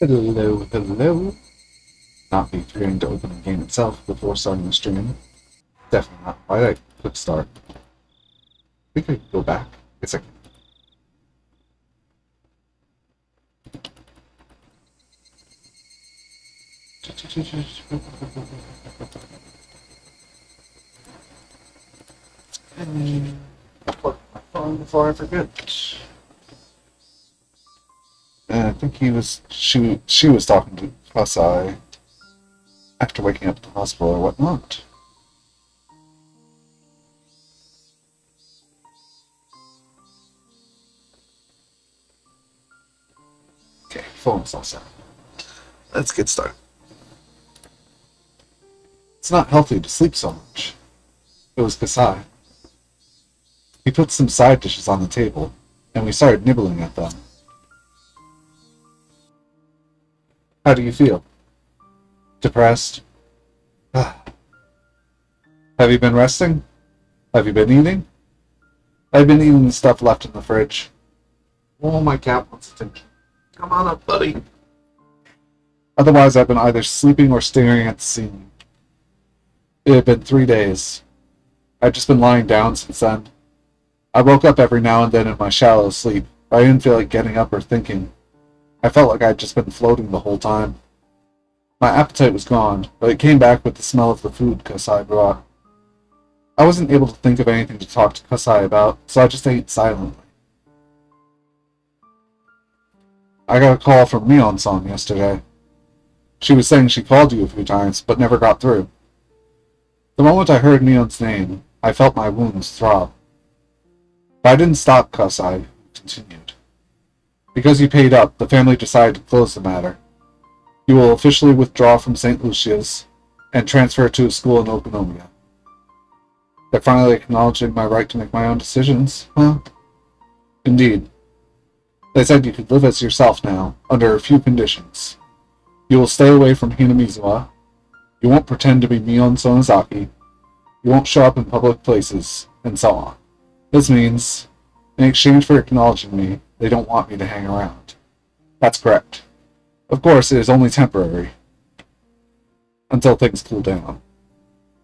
Hello, hello. Not be forgetting to open the game itself before starting the stream. Definitely not. Why did I click start? We could go back. A second. And plug my phone before I forget. And I think she was talking to Kasai after waking up at the hospital or whatnot. Okay, phone's all set. Let's get started. It's not healthy to sleep so much. It was Kasai. He put some side dishes on the table, and we started nibbling at them. How do you feel? Depressed? Have you been resting? Have you been eating? I've been eating the stuff left in the fridge. Oh, my cat wants attention. Come on up, buddy. Otherwise, I've been either sleeping or staring at the ceiling. It had been 3 days. I'd just been lying down since then. I woke up every now and then in my shallow sleep, but I didn't feel like getting up or thinking. I felt like I'd just been floating the whole time. My appetite was gone, but it came back with the smell of the food Kasai brought. I wasn't able to think of anything to talk to Kasai about, so I just ate silently. I got a call from Mion-san yesterday. She was saying she called you a few times, but never got through. The moment I heard Mion's name, I felt my wounds throb. But I didn't stop Kasai, continued. Because you paid up, the family decided to close the matter. You will officially withdraw from St. Lucia's and transfer to a school in Okonomiya. They're finally acknowledging my right to make my own decisions, huh? Indeed. They said you could live as yourself now, under a few conditions. You will stay away from Hinamizawa. You won't pretend to be Mion Sonozaki. You won't show up in public places, and so on. This means, in exchange for acknowledging me, they don't want me to hang around. That's correct. Of course, it is only temporary. Until things cool down.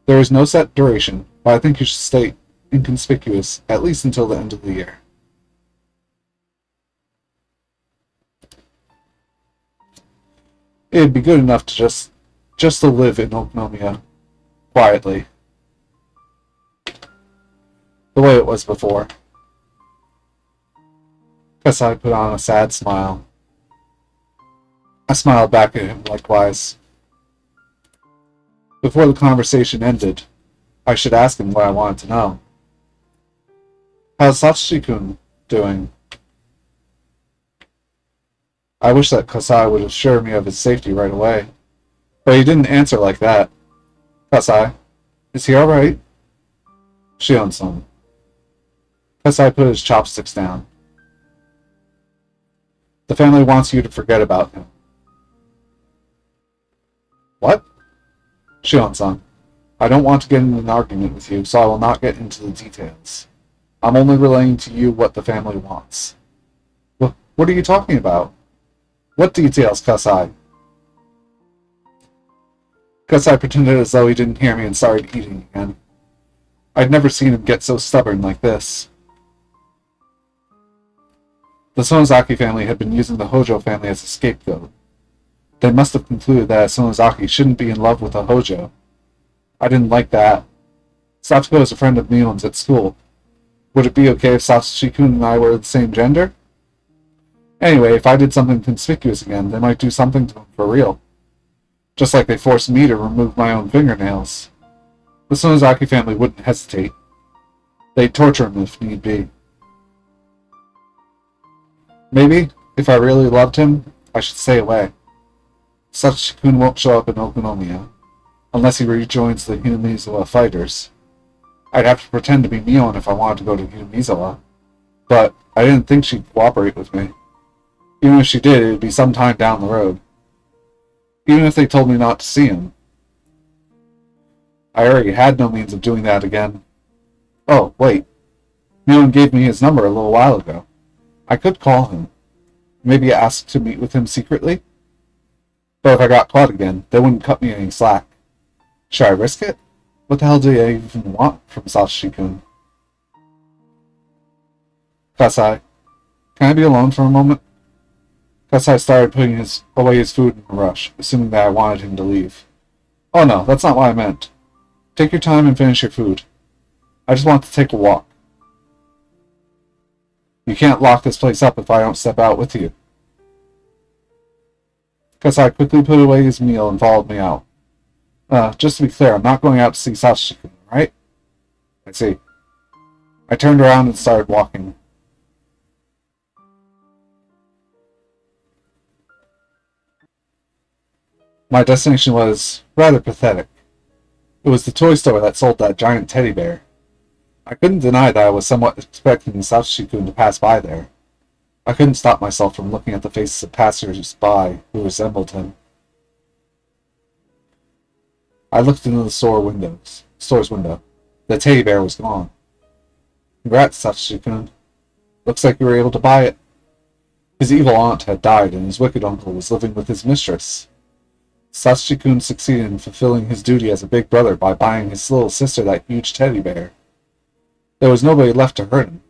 There is no set duration, but I think you should stay inconspicuous at least until the end of the year. It'd be good enough to just to live in Okonomiya, quietly. The way it was before. Kasai put on a sad smile. I smiled back at him likewise. Before the conversation ended, I should ask him what I wanted to know. How's Satsuki-kun doing? I wish that Kasai would assure me of his safety right away. But he didn't answer like that. Kasai, is he alright? Shion-san. Kasai put his chopsticks down. The family wants you to forget about him. What? Shion-san, I don't want to get in an argument with you, so I will not get into the details. I'm only relaying to you what the family wants. What are you talking about? What details, Kasai? Kasai pretended as though he didn't hear me and started eating again. I'd never seen him get so stubborn like this. The Sonozaki family had been using the Hojo family as a scapegoat. They must have concluded that a Sonozaki shouldn't be in love with a Hojo. I didn't like that. Satsuko is a friend of Mion's at school. Would it be okay if Satsuki-kun and I were the same gender? Anyway, if I did something conspicuous again, they might do something to him for real. Just like they forced me to remove my own fingernails. The Sonozaki family wouldn't hesitate. They'd torture him if need be. Maybe, if I really loved him, I should stay away. Satsuki-kun won't show up in Okonomiya, unless he rejoins the Hinamizawa fighters. I'd have to pretend to be Mion if I wanted to go to Hinamizawa, but I didn't think she'd cooperate with me. Even if she did, it'd be some time down the road. Even if they told me not to see him. I already had no means of doing that again. Oh, wait. Mion gave me his number a little while ago. I could call him. Maybe ask to meet with him secretly? But if I got caught again, they wouldn't cut me any slack. Should I risk it? What the hell do I even want from Satoshi-kun? Kasai, can I be alone for a moment? Kasai started putting away his food in a rush, assuming that I wanted him to leave. Oh no, that's not what I meant. Take your time and finish your food. I just want to take a walk. You can't lock this place up if I don't step out with you. Kasai quickly put away his meal and followed me out. Just to be clear, I'm not going out to see Satoshi-kun, right? I see. I turned around and started walking. My destination was rather pathetic. It was the toy store that sold that giant teddy bear. I couldn't deny that I was somewhat expecting Satoshi-kun to pass by there. I couldn't stop myself from looking at the faces of passers-by who resembled him. I looked into the store's window. The teddy bear was gone. Congrats, Satoshi-kun. Looks like you were able to buy it. His evil aunt had died and his wicked uncle was living with his mistress. Satoshi-kun succeeded in fulfilling his duty as a big brother by buying his little sister that huge teddy bear. There was nobody left to hurt him.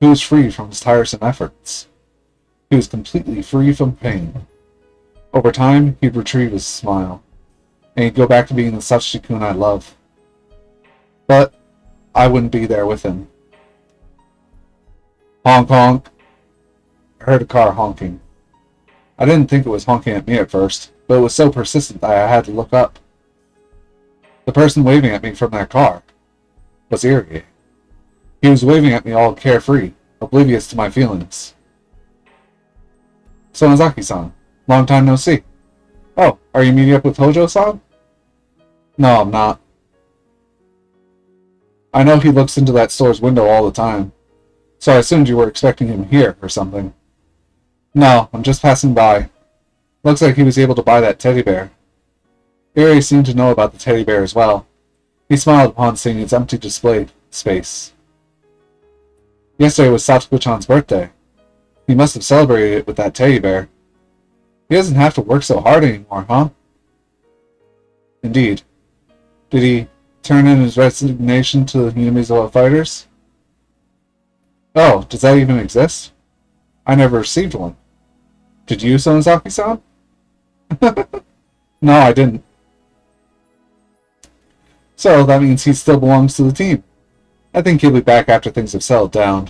He was free from his tiresome efforts. He was completely free from pain. Over time, he'd retrieve his smile, and he'd go back to being the Satoshi-kun I love. But I wouldn't be there with him. Honk honk. I heard a car honking. I didn't think it was honking at me at first, but it was so persistent that I had to look up. The person waving at me from that car was Irie. He was waving at me all carefree, oblivious to my feelings. Sonozaki-san, long time no see. Oh, are you meeting up with Hojo-san? No, I'm not. I know he looks into that store's window all the time, so I assumed you were expecting him here or something. No, I'm just passing by. Looks like he was able to buy that teddy bear. Irie seemed to know about the teddy bear as well. He smiled upon seeing its empty display space. Yesterday was Satoku-chan's birthday. He must have celebrated it with that teddy bear. He doesn't have to work so hard anymore, huh? Indeed. Did he turn in his resignation to the Hinamizawa fighters? Oh, does that even exist? I never received one. Did you, Sonozaki-san? No, I didn't. So, that means he still belongs to the team. I think he'll be back after things have settled down.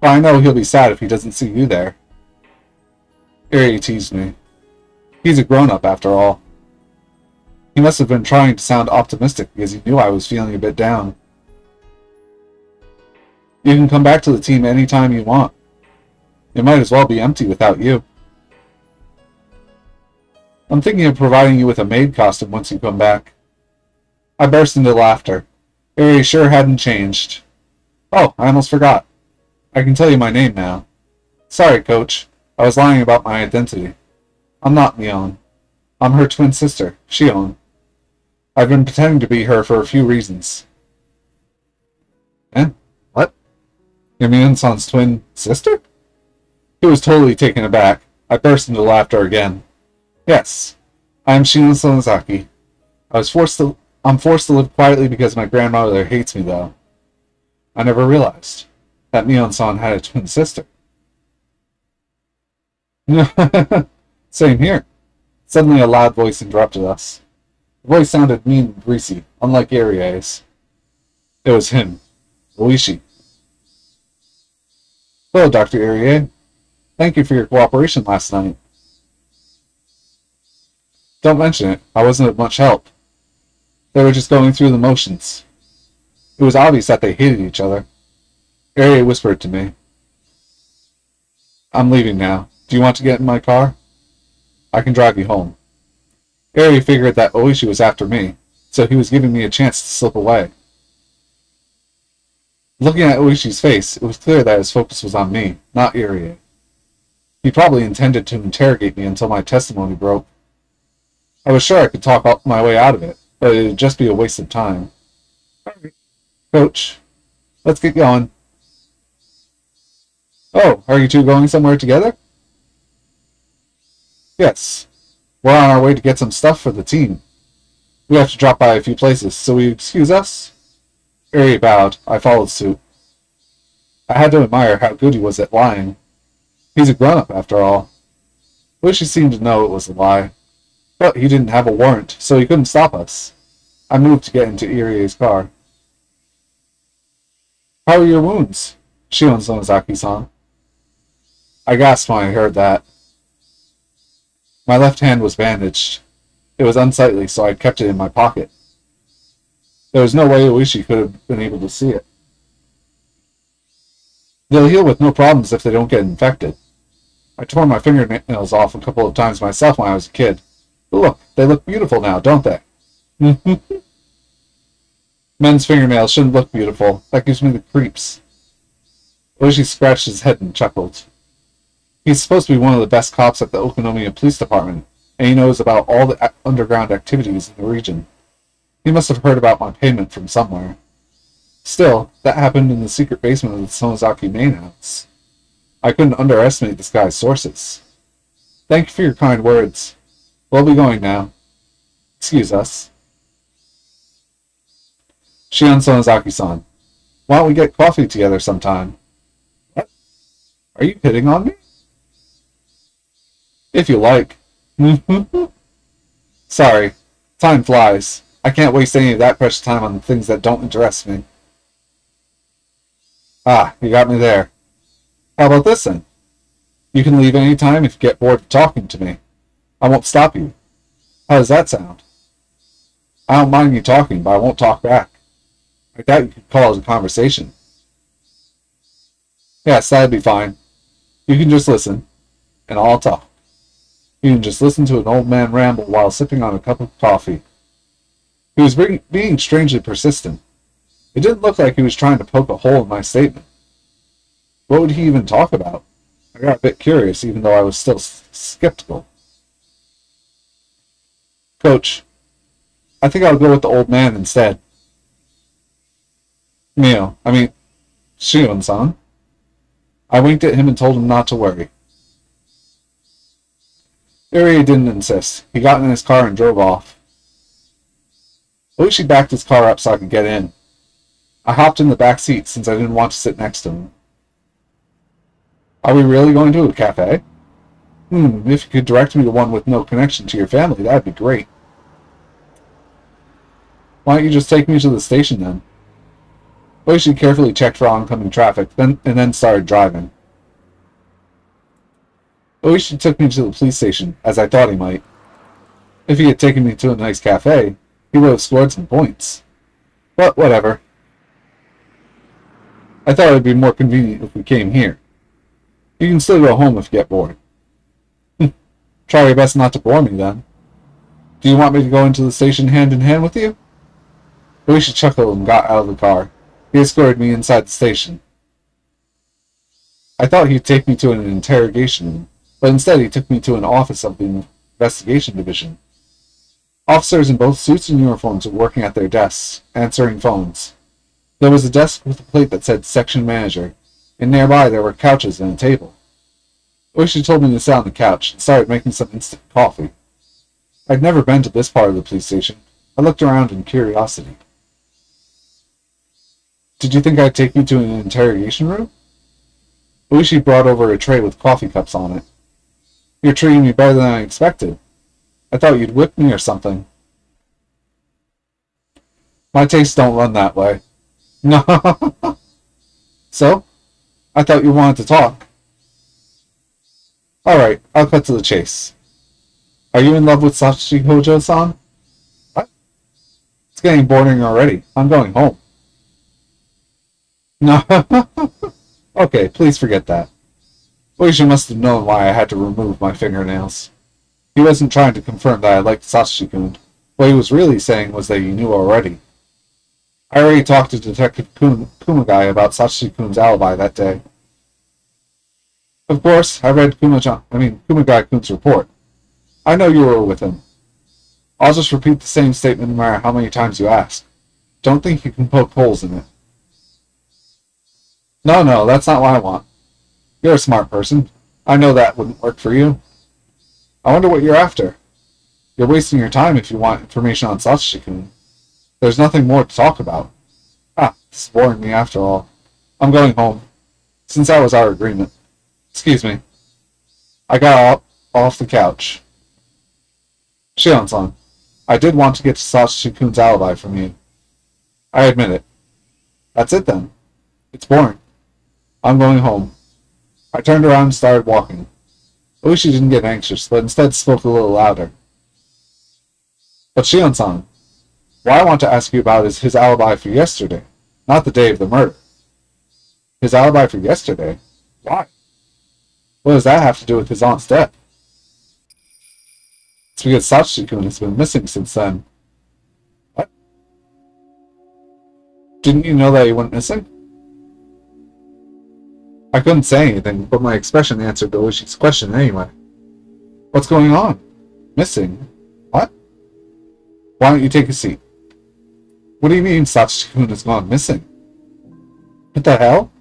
But I know he'll be sad if he doesn't see you there. Irie teased me. He's a grown-up after all. He must have been trying to sound optimistic because he knew I was feeling a bit down. You can come back to the team any time you want. It might as well be empty without you. I'm thinking of providing you with a maid costume once you come back. I burst into laughter. Irie sure hadn't changed. Oh, I almost forgot. I can tell you my name now. Sorry, Coach. I was lying about my identity. I'm not Mion. I'm her twin sister, Shion. I've been pretending to be her for a few reasons. Eh? What? You're Mion-san's twin sister? He was totally taken aback. I burst into laughter again. Yes, I am Shion Sonozaki. I'm forced to live quietly because my grandmother hates me, though. I never realized that Mion-san had a twin sister. Same here. Suddenly a loud voice interrupted us. The voice sounded mean and greasy, unlike Irie's. It was him, Oishi. Hello, Dr. Irie. Thank you for your cooperation last night. Don't mention it. I wasn't of much help. They were just going through the motions. It was obvious that they hated each other. Irie whispered to me. I'm leaving now. Do you want to get in my car? I can drive you home. Irie figured that Oishi was after me, so he was giving me a chance to slip away. Looking at Oishi's face, it was clear that his focus was on me, not Irie. He probably intended to interrogate me until my testimony broke. I was sure I could talk my way out of it, but it would just be a waste of time. Alright, Coach, let's get going. Oh, are you two going somewhere together? Yes. We're on our way to get some stuff for the team. We have to drop by a few places, so will you excuse us? Eri bowed. I followed suit. I had to admire how good he was at lying. He's a grown-up, after all. Wish he seemed to know it was a lie. But he didn't have a warrant, so he couldn't stop us. I moved to get into Irie's car. How are your wounds? Shion Sonozaki-san. I gasped when I heard that. My left hand was bandaged. It was unsightly, so I kept it in my pocket. There was no way Oishi could have been able to see it. They'll heal with no problems if they don't get infected. I tore my fingernails off a couple of times myself when I was a kid. But look, they look beautiful now, don't they? Men's fingernails shouldn't look beautiful. That gives me the creeps. Oishi scratched his head and chuckled. He's supposed to be one of the best cops at the Okonomiya Police Department, and he knows about all the underground activities in the region. He must have heard about my payment from somewhere. Still, that happened in the secret basement of the Sonozaki main house. I couldn't underestimate this guy's sources. Thank you for your kind words. We'll be going now. Excuse us. Shion Sonozaki-san, why don't we get coffee together sometime? What? Are you hitting on me? If you like. Sorry. Time flies. I can't waste any of that precious time on things that don't interest me. Ah, you got me there. How about this then? You can leave any time if you get bored of talking to me. I won't stop you. How does that sound? I don't mind you talking, but I won't talk back. I doubt you could call it a conversation. Yes, that'd be fine. You can just listen, and I'll talk. You can just listen to an old man ramble while sipping on a cup of coffee. He was being strangely persistent. It didn't look like he was trying to poke a hole in my statement. What would he even talk about? I got a bit curious, even though I was still skeptical. Coach, I think I'll go with the old man instead. Shion-san. I winked at him and told him not to worry. Irie didn't insist. He got in his car and drove off. Oishi backed his car up so I could get in. I hopped in the back seat since I didn't want to sit next to him. Are we really going to a cafe? If you could direct me to one with no connection to your family, that'd be great. Why don't you just take me to the station then? Oishi carefully checked for oncoming traffic, and then started driving. Oishi took me to the police station, as I thought he might. If he had taken me to a nice cafe, he would have scored some points. But whatever. I thought it would be more convenient if we came here. You can still go home if you get bored. Try your best not to bore me, then. Do you want me to go into the station hand in hand with you? Oishi chuckled and got out of the car. He escorted me inside the station. I thought he'd take me to an interrogation room, but instead he took me to an office of the investigation division. Officers in both suits and uniforms were working at their desks, answering phones. There was a desk with a plate that said Section Manager, and nearby there were couches and a table. Oishi told me to sit on the couch and started making some instant coffee. I'd never been to this part of the police station. I looked around in curiosity. Did you think I'd take you to an interrogation room? Oishi brought over a tray with coffee cups on it. You're treating me better than I expected. I thought you'd whip me or something. My tastes don't run that way. No. So? I thought you wanted to talk. Alright, I'll cut to the chase. Are you in love with Sachi Hojo-san? What? It's getting boring already. I'm going home. No. Okay, please forget that. Oishi must have known why I had to remove my fingernails. He wasn't trying to confirm that I liked Sachi-kun. What he was really saying was that he knew already. I already talked to Detective Kumagai about Sachi-kun's alibi that day. Of course, I read Kumagai-kun's report. I know you were with him. I'll just repeat the same statement no matter how many times you ask. Don't think you can poke holes in it. No, that's not what I want. You're a smart person. I know that wouldn't work for you. I wonder what you're after. You're wasting your time if you want information on Satsuki-kun. There's nothing more to talk about. Ah, this is boring me after all. I'm going home, since that was our agreement. Excuse me. I got up off the couch. Shion-san, I did want to get Satsuki-kun's alibi from you. I admit it. That's it then. It's boring. I'm going home. I turned around and started walking. I wish she didn't get anxious, but instead spoke a little louder. But Shion-san, what I want to ask you about is his alibi for yesterday, not the day of the murder. His alibi for yesterday? Why? What does that have to do with his aunt's death? It's because Satsuki-kun has been missing since then. What? Didn't you know that he went missing? I couldn't say anything, but my expression answered Doishi's question anyway. What's going on? Missing? What? Why don't you take a seat? What do you mean Satsuki-kun has gone missing? What the hell?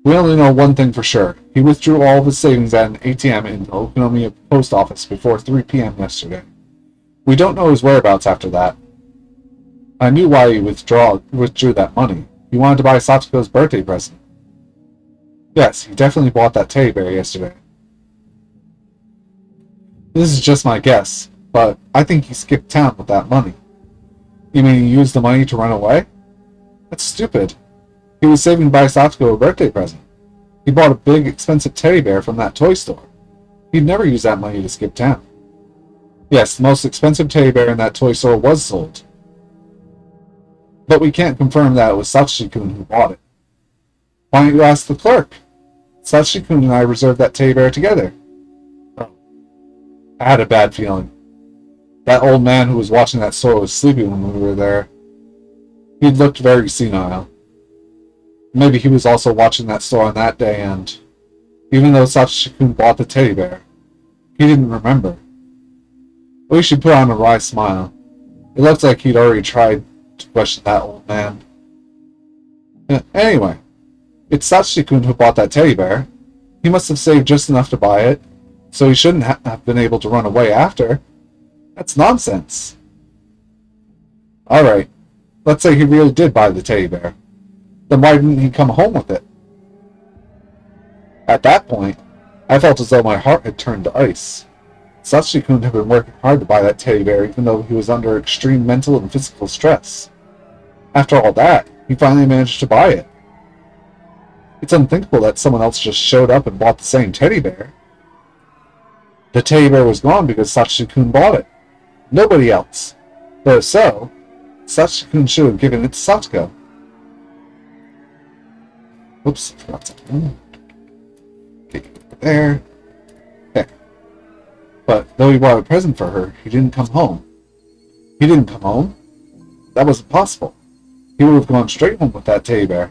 We only know one thing for sure. He withdrew all of his savings at an ATM in the Okonomiya post office before 3 p.m. yesterday. We don't know his whereabouts after that. I knew why he withdrew that money. He wanted to buy Satsuko's birthday present. Yes, he definitely bought that teddy bear yesterday. This is just my guess, but I think he skipped town with that money. You mean he used the money to run away? That's stupid. He was saving to buy Satsuko a birthday present. He bought a big, expensive teddy bear from that toy store. He'd never use that money to skip town. Yes, the most expensive teddy bear in that toy store was sold. But we can't confirm that it was Satsuki-kun who bought it. Why don't you ask the clerk? Satsuki-kun and I reserved that teddy bear together. Oh. I had a bad feeling. That old man who was watching that store was sleeping when we were there. He'd looked very senile. Maybe he was also watching that store on that day, and even though Satsuki-kun bought the teddy bear, he didn't remember. We should put on a wry smile. It looked like he'd already tried to question that old man. Anyway, it's Satsuki-kun who bought that teddy bear. He must have saved just enough to buy it, so he shouldn't have been able to run away after. That's nonsense. Alright, let's say he really did buy the teddy bear. Then why didn't he come home with it? At that point, I felt as though my heart had turned to ice. Satsuki-kun had been working hard to buy that teddy bear even though he was under extreme mental and physical stress. After all that, he finally managed to buy it. It's unthinkable that someone else just showed up and bought the same teddy bear. The teddy bear was gone because Satsuki-kun bought it. Nobody else. But if so, Satsuki-kun should have given it to Satsuko. Oops, I forgot something. Okay, there. There. But though he bought a present for her, he didn't come home. He didn't come home? That wasn't possible. He would have gone straight home with that teddy bear.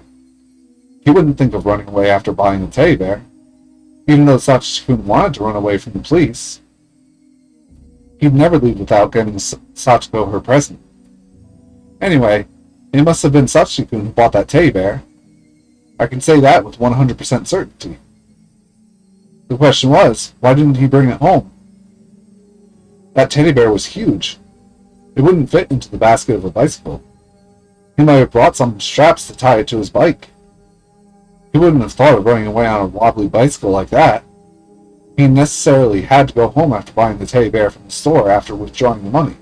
He wouldn't think of running away after buying the teddy bear, even though Satsuki-kun wanted to run away from the police. He'd never leave without getting Satsuko her present. Anyway, it must have been Satsuki-kun who bought that teddy bear. I can say that with 100% certainty. The question was, why didn't he bring it home? That teddy bear was huge. It wouldn't fit into the basket of a bicycle. He might have brought some straps to tie it to his bike. He wouldn't have thought of running away on a wobbly bicycle like that. He necessarily had to go home after buying the teddy bear from the store after withdrawing the money.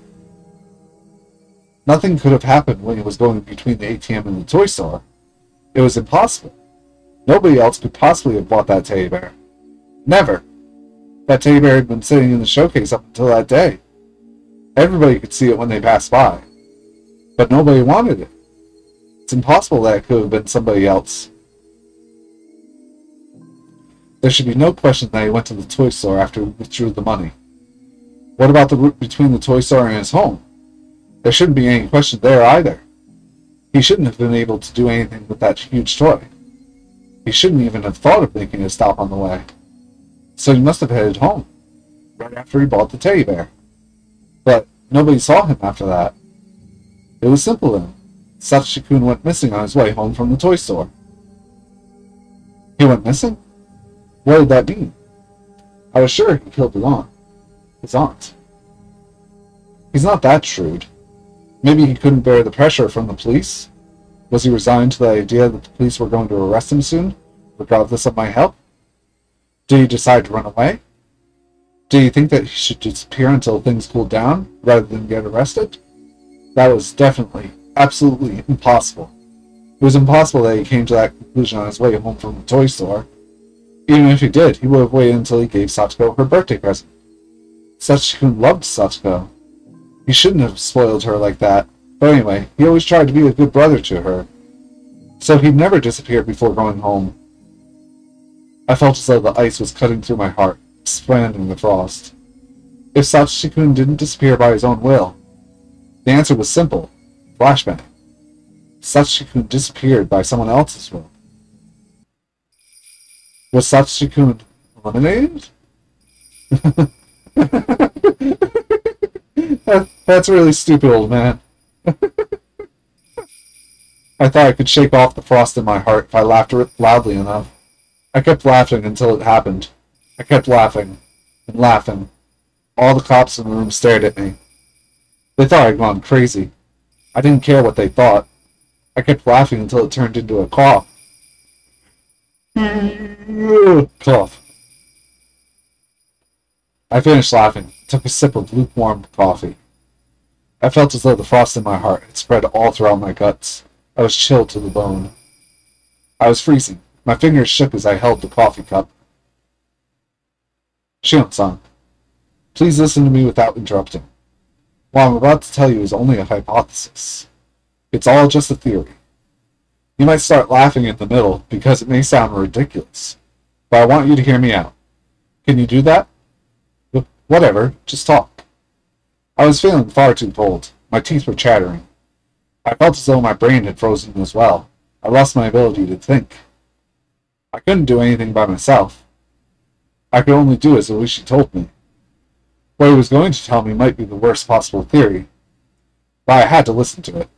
Nothing could have happened when he was going between the ATM and the toy store. It was impossible. Nobody else could possibly have bought that teddy bear. Never. That teddy bear had been sitting in the showcase up until that day. Everybody could see it when they passed by. But nobody wanted it. It's impossible that it could have been somebody else. There should be no question that he went to the toy store after he withdrew the money. What about the route between the toy store and his home? There shouldn't be any question there either. He shouldn't have been able to do anything with that huge toy. He shouldn't even have thought of making a stop on the way. So he must have headed home, right after he bought the teddy bear. But nobody saw him after that. It was simple then. Satsuki-kun went missing on his way home from the toy store. He went missing? What did that mean? I was sure he killed his aunt. His aunt. He's not that shrewd. Maybe he couldn't bear the pressure from the police? Was he resigned to the idea that the police were going to arrest him soon, regardless of my help? Did he decide to run away? Did he think that he should disappear until things cooled down, rather than get arrested? That was definitely, absolutely impossible. It was impossible that he came to that conclusion on his way home from the toy store. Even if he did, he would have waited until he gave Satsuko her birthday present. Satsuko loved Satsuko. He shouldn't have spoiled her like that. But anyway, he always tried to be a good brother to her. So he'd never disappeared before going home. I felt as though the ice was cutting through my heart, expanding the frost. If Satsuko didn't disappear by his own will, the answer was simple. Flashbang. Satsuko disappeared by someone else's will. Was Satsuko eliminated? That's really stupid, old man. I thought I could shake off the frost in my heart if I laughed loudly enough. I kept laughing until it happened. I kept laughing and laughing. All the cops in the room stared at me. They thought I'd gone crazy. I didn't care what they thought. I kept laughing until it turned into a cough. Cough. I finished laughing, took a sip of lukewarm coffee. I felt as though the frost in my heart had spread all throughout my guts. I was chilled to the bone. I was freezing. My fingers shook as I held the coffee cup. Shion-san, please listen to me without interrupting. What I'm about to tell you is only a hypothesis. It's all just a theory. You might start laughing in the middle because it may sound ridiculous, but I want you to hear me out. Can you do that? Whatever, just talk. I was feeling far too cold. My teeth were chattering. I felt as though my brain had frozen as well. I lost my ability to think. I couldn't do anything by myself. I could only do as Oishi told me. What he was going to tell me might be the worst possible theory, but I had to listen to it.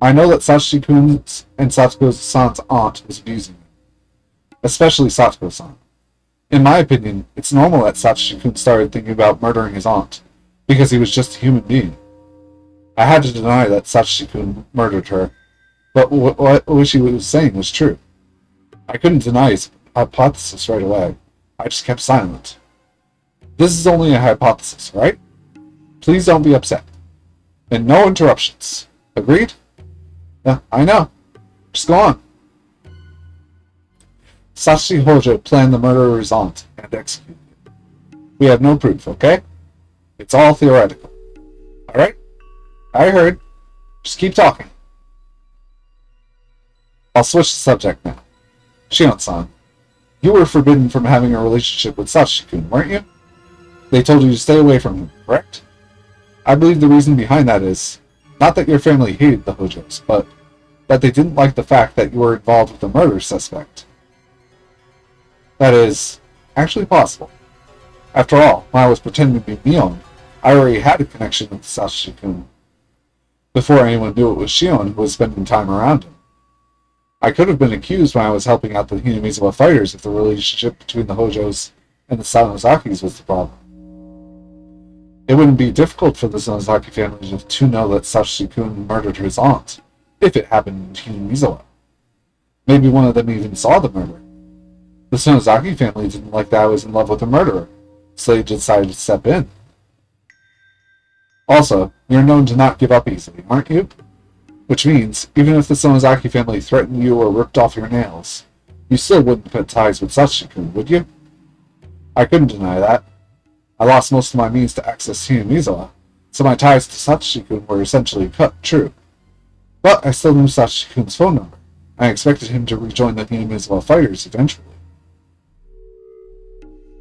I know that Satsuko-kun's and Satsuko-san's aunt was abusing me, especially Satsuko-san. In my opinion, it's normal that Satsuko-kun started thinking about murdering his aunt, because he was just a human being. I had to deny that Satsuko-kun murdered her, but what Oishi was saying was true. I couldn't deny his hypothesis right away. I just kept silent. This is only a hypothesis, right? Please don't be upset. And no interruptions. Agreed? Yeah, I know. Just go on. Sashi Hojo planned the murder of his aunt and executed it. We have no proof, okay? It's all theoretical. Alright? I heard. Just keep talking. I'll switch the subject now. Shion-san, you were forbidden from having a relationship with Satsuko-kun, weren't you? They told you to stay away from him, correct? I believe the reason behind that is, not that your family hated the Hojos, but that they didn't like the fact that you were involved with the murder suspect. That is actually possible. After all, when I was pretending to be Mion, I already had a connection with Satsuko-kun, before anyone knew it was Shion who was spending time around him. I could have been accused when I was helping out the Hinamizawa fighters if the relationship between the Hojos and the Sonozakis was the problem. It wouldn't be difficult for the Sonozaki family to know that Satsuko-kun murdered his aunt, if it happened in Hinamizawa. Maybe one of them even saw the murder. The Sonozaki family didn't like that I was in love with a murderer, so they decided to step in. Also, you're known to not give up easily, aren't you? Which means, even if the Sonozaki family threatened you or ripped off your nails, you still wouldn't cut ties with Satsuko-kun, would you? I couldn't deny that. I lost most of my means to access Hinamizawa, so my ties to Satsuko-kun were essentially cut, true. But I still knew Satsuko-kun's phone number. I expected him to rejoin the Hinamizawa fighters eventually.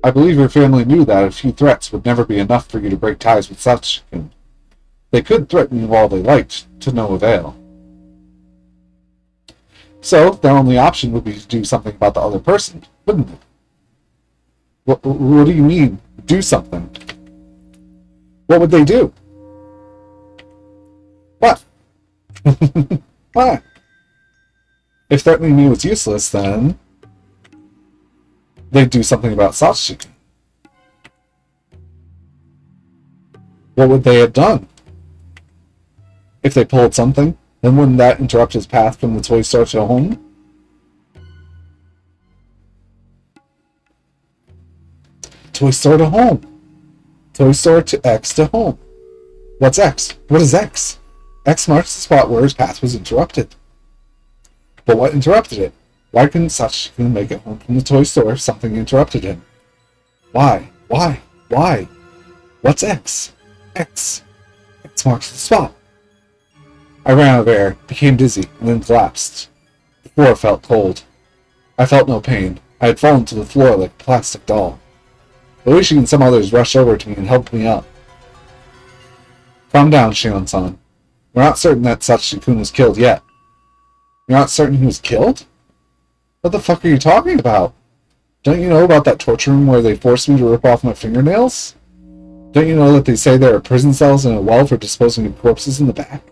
I believe your family knew that a few threats would never be enough for you to break ties with Satsuko-kun. They could threaten you all they liked, to no avail. So, their only option would be to do something about the other person, wouldn't it? What do you mean, do something? What would they do? What? What? If threatening me was useless, then... they'd do something about Satsuki. What would they have done? If they pulled something, then wouldn't that interrupt his path from the toy store to home? Toy store to home. Toy store to X to home. What's X? What is X? X marks the spot where his path was interrupted. But what interrupted it? Why couldn't Satsuki make it home from the toy store if something interrupted him? Why? Why? Why? What's X? X. X marks the spot. I ran out of air, became dizzy, and then collapsed. The floor felt cold. I felt no pain. I had fallen to the floor like a plastic doll. Luigi and some others rushed over to me and helped me up. Calm down, Shion-san. We're not certain that Satsuki-kun was killed yet. You're not certain he was killed? What the fuck are you talking about? Don't you know about that torture room where they forced me to rip off my fingernails? Don't you know that they say there are prison cells and a well for disposing of corpses in the back?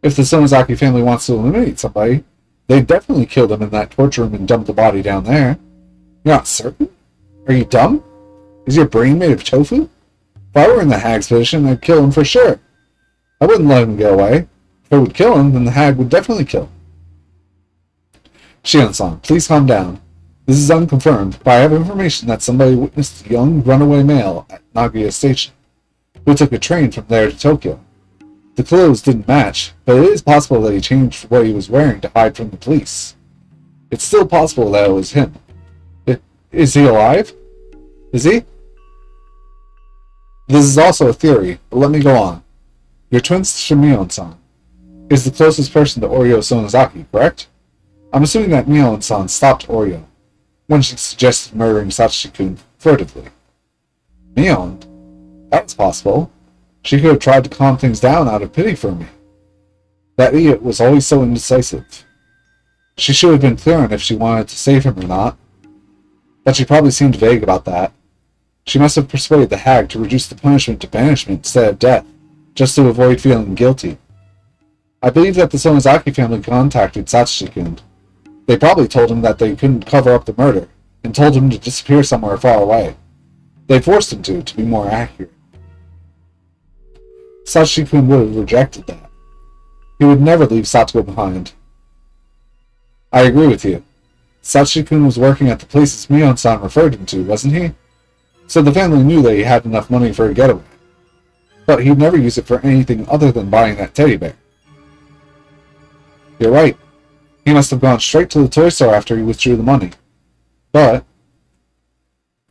If the Sonozaki family wants to eliminate somebody, they'd definitely kill them in that torture room and dump the body down there. You're not certain? Are you dumb? Is your brain made of tofu? If I were in the hag's position, I'd kill him for sure. I wouldn't let him get away. If I would kill him, then the hag would definitely kill him. Shion-san, please calm down. This is unconfirmed, but I have information that somebody witnessed a young runaway male at Nagoya Station, who took a train from there to Tokyo. The clothes didn't match, but it is possible that he changed what he was wearing to hide from the police. It's still possible that it was him. Is he alive? Is he? This is also a theory, but let me go on. Your twin sister Mion-san is the closest person to Oryo Sonozaki, correct? I'm assuming that Mion-san stopped Oryo when she suggested murdering Satsuki-kun furtively. Mion? That was possible. She could have tried to calm things down out of pity for me. That idiot was always so indecisive. She should have been clear on if she wanted to save him or not. But she probably seemed vague about that. She must have persuaded the hag to reduce the punishment to banishment instead of death, just to avoid feeling guilty. I believe that the Sonozaki family contacted Satsuki-kun. They probably told him that they couldn't cover up the murder, and told him to disappear somewhere far away. They forced him to be more accurate. Satsuki-kun would have rejected that. He would never leave Satsuko behind. I agree with you. Satsuki-kun was working at the places Mion-san referred him to, wasn't he? So the family knew that he had enough money for a getaway. But he'd never use it for anything other than buying that teddy bear. You're right. He must have gone straight to the toy store after he withdrew the money. But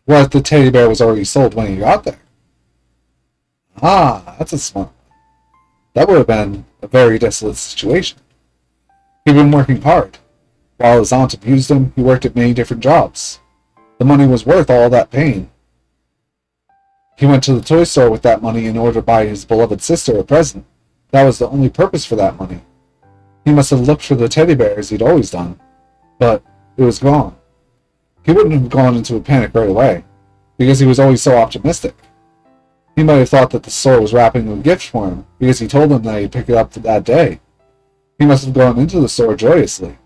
what if the teddy bear was already sold when he got there? Ah, that's a smart one. That would have been a very desolate situation. He'd been working hard. While his aunt abused him, he worked at many different jobs. The money was worth all that pain. He went to the toy store with that money in order to buy his beloved sister a present. That was the only purpose for that money. He must have looked for the teddy bear as he'd always done. But it was gone. He wouldn't have gone into a panic right away, because he was always so optimistic. He might have thought that the store was wrapping a gift for him, because he told them that he'd pick it up that day. He must have gone into the store joyously.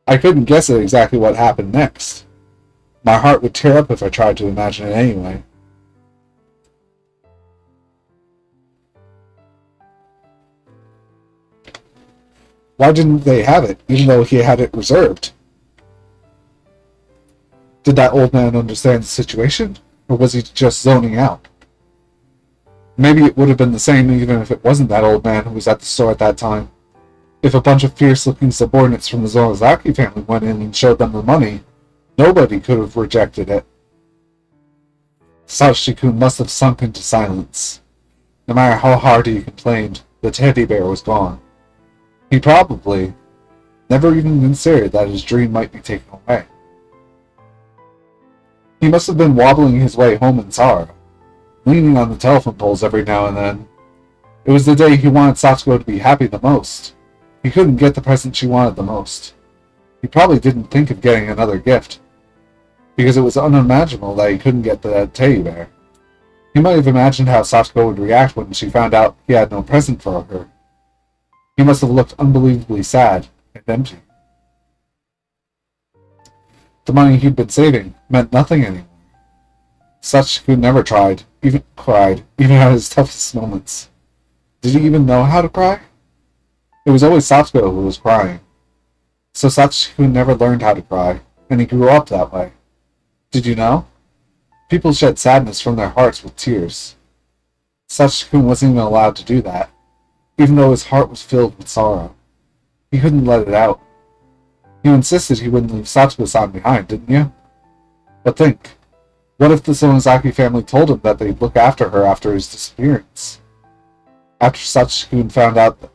I couldn't guess at exactly what happened next. My heart would tear up if I tried to imagine it anyway. Why didn't they have it, even though he had it reserved? Did that old man understand the situation, or was he just zoning out? Maybe it would have been the same even if it wasn't that old man who was at the store at that time. If a bunch of fierce-looking subordinates from the Sonozaki family went in and showed them the money, nobody could have rejected it. Satsuki-kun must have sunk into silence. No matter how hard he complained, the teddy bear was gone. He probably never even considered that his dream might be taken away. He must have been wobbling his way home in sorrow, leaning on the telephone poles every now and then. It was the day he wanted Satsuko to be happy the most. He couldn't get the present she wanted the most. He probably didn't think of getting another gift, because it was unimaginable that he couldn't get the teddy bear. He might have imagined how Satsuko would react when she found out he had no present for her. He must have looked unbelievably sad and empty. The money he'd been saving meant nothing anymore. Sachiko never cried, even at his toughest moments. Did he even know how to cry? It was always Satsuko who was crying. So Sachiko never learned how to cry, and he grew up that way. Did you know? People shed sadness from their hearts with tears. Sachiko wasn't even allowed to do that, even though his heart was filled with sorrow. He couldn't let it out. You insisted he wouldn't leave Satsuko-san behind, didn't you? But think, what if the Sonozaki family told him that they'd look after her after his disappearance? After Sachiko found out that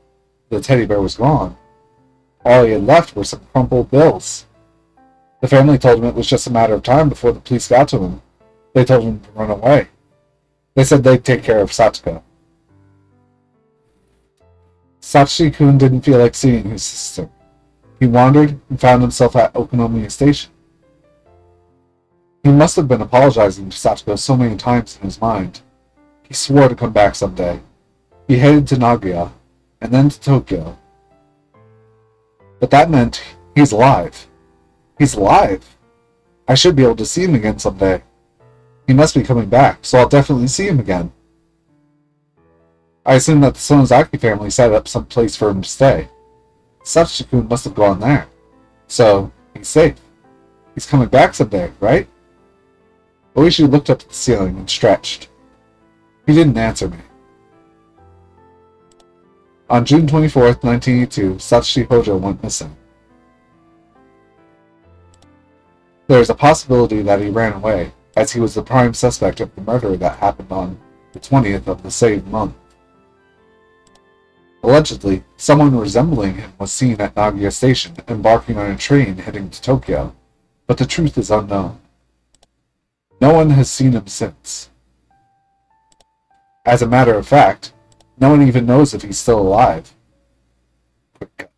the teddy bear was gone, all he had left were some crumpled bills. The family told him it was just a matter of time before the police got to him. They told him to run away. They said they'd take care of Satsuko. Sachi-kun didn't feel like seeing his sister. He wandered and found himself at Okonomiya Station. He must have been apologizing to Satsuko so many times in his mind. He swore to come back someday. He headed to Nagoya, and then to Tokyo. But that meant he's alive. He's alive! I should be able to see him again someday. He must be coming back, so I'll definitely see him again. I assume that the Sonozaki family set up some place for him to stay. Sachiko must have gone there. So, he's safe. He's coming back someday, right? Oishi looked up at the ceiling and stretched. He didn't answer me. On June 24th, 1982, Satoshi Hojo went missing. There is a possibility that he ran away, as he was the prime suspect of the murder that happened on the 20th of the same month. Allegedly, someone resembling him was seen at Nagoya Station embarking on a train heading to Tokyo, but the truth is unknown. No one has seen him since. As a matter of fact, no one even knows if he's still alive. Quick cut.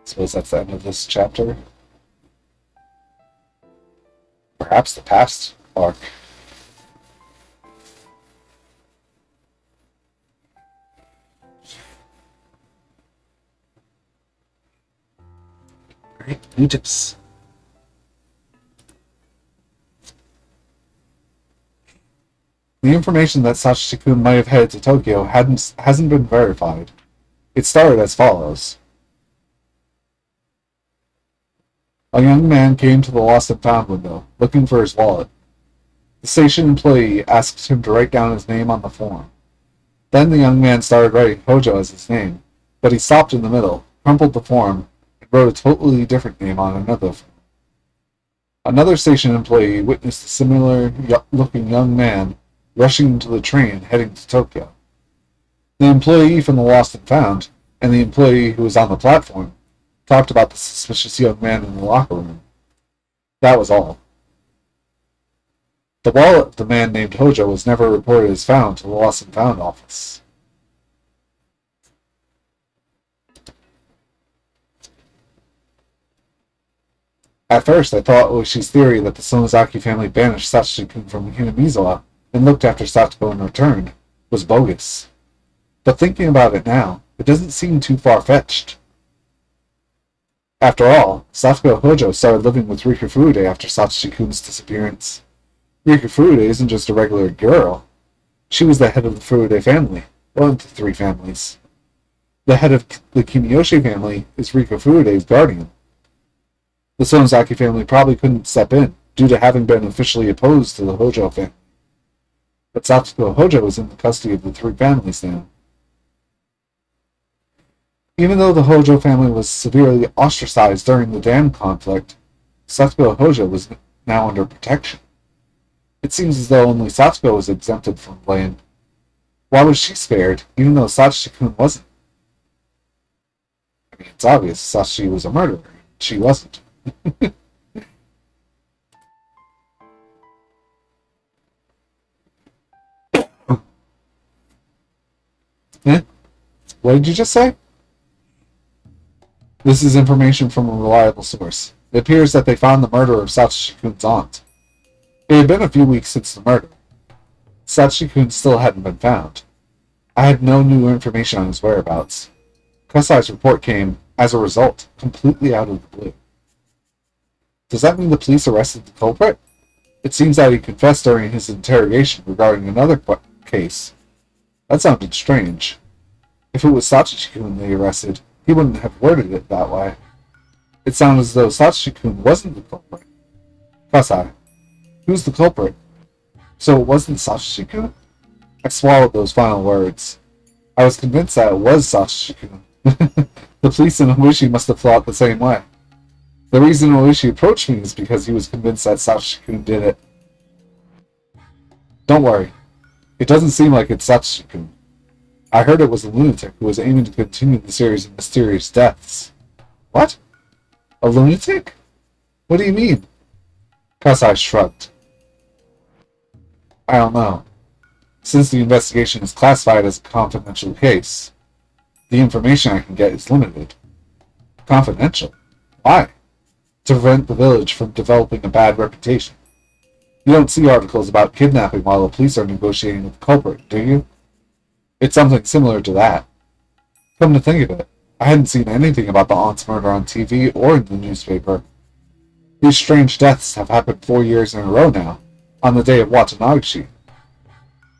Suppose that's the end of this chapter. Perhaps the past arc. Alright, new tips. The information that Sachiko-kun might have headed to Tokyo hasn't been verified. It started as follows. A young man came to the lost and found window, looking for his wallet. The station employee asked him to write down his name on the form. Then the young man started writing Hojo as his name, but he stopped in the middle, crumpled the form, and wrote a totally different name on another form. Another station employee witnessed a similar-looking young man rushing into the train heading to Tokyo. The employee from the Lost and Found, and the employee who was on the platform, talked about the suspicious young man in the locker room. That was all. The wallet of the man named Hojo was never reported as found to the Lost and Found office. At first, I thought Oishi's theory that the Sonozaki family banished Sachiko-kun from Hinamizawa and looked after Satsuko in return was bogus. But thinking about it now, it doesn't seem too far-fetched. After all, Satsuko Hojo started living with Rika Furude after Sachiko-kun's disappearance. Rika Furude isn't just a regular girl. She was the head of the Furude family, one of the three families. The head of the Kimiyoshi family is Rika Furude's guardian. The Sonozaki family probably couldn't step in, due to having been officially opposed to the Hojo family. But Satsuko Hojo is in the custody of the three families now. Even though the Hojo family was severely ostracized during the dam conflict, Satsuko Hojo was now under protection. It seems as though only Satsuko was exempted from blame. Why was she spared, even though Sachiko-kun wasn't? I mean, it's obvious Sachi was a murderer. She wasn't. Eh? What did you just say? This is information from a reliable source. It appears that they found the murder of Sachiko-kun's aunt. It had been a few weeks since the murder. Sachiko-kun still hadn't been found. I had no new information on his whereabouts. Kasai's report came as a result, completely out of the blue. Does that mean the police arrested the culprit? It seems that he confessed during his interrogation regarding another case. That sounded strange. If it was Sachichi-kun they arrested, he wouldn't have worded it that way. It sounded as though Sachichi-kun wasn't the culprit. Kasai, who's the culprit? So it wasn't Sachichi-kun? I swallowed those final words. I was convinced that it was Sachichi-kun. The police in Oishi must have thought the same way. The reason Oishi approached me is because he was convinced that Sachichi-kun did it. Don't worry. It doesn't seem like it's Sachichi-kun. I heard it was a lunatic who was aiming to continue the series of mysterious deaths. What? A lunatic? What do you mean? Kasai shrugged. I don't know. Since the investigation is classified as a confidential case, the information I can get is limited. Confidential? Why? To prevent the village from developing a bad reputation. You don't see articles about kidnapping while the police are negotiating with the culprit, do you? It's something similar to that. Come to think of it, I hadn't seen anything about the aunt's murder on TV or in the newspaper. These strange deaths have happened 4 years in a row now, on the day of Watanagashi.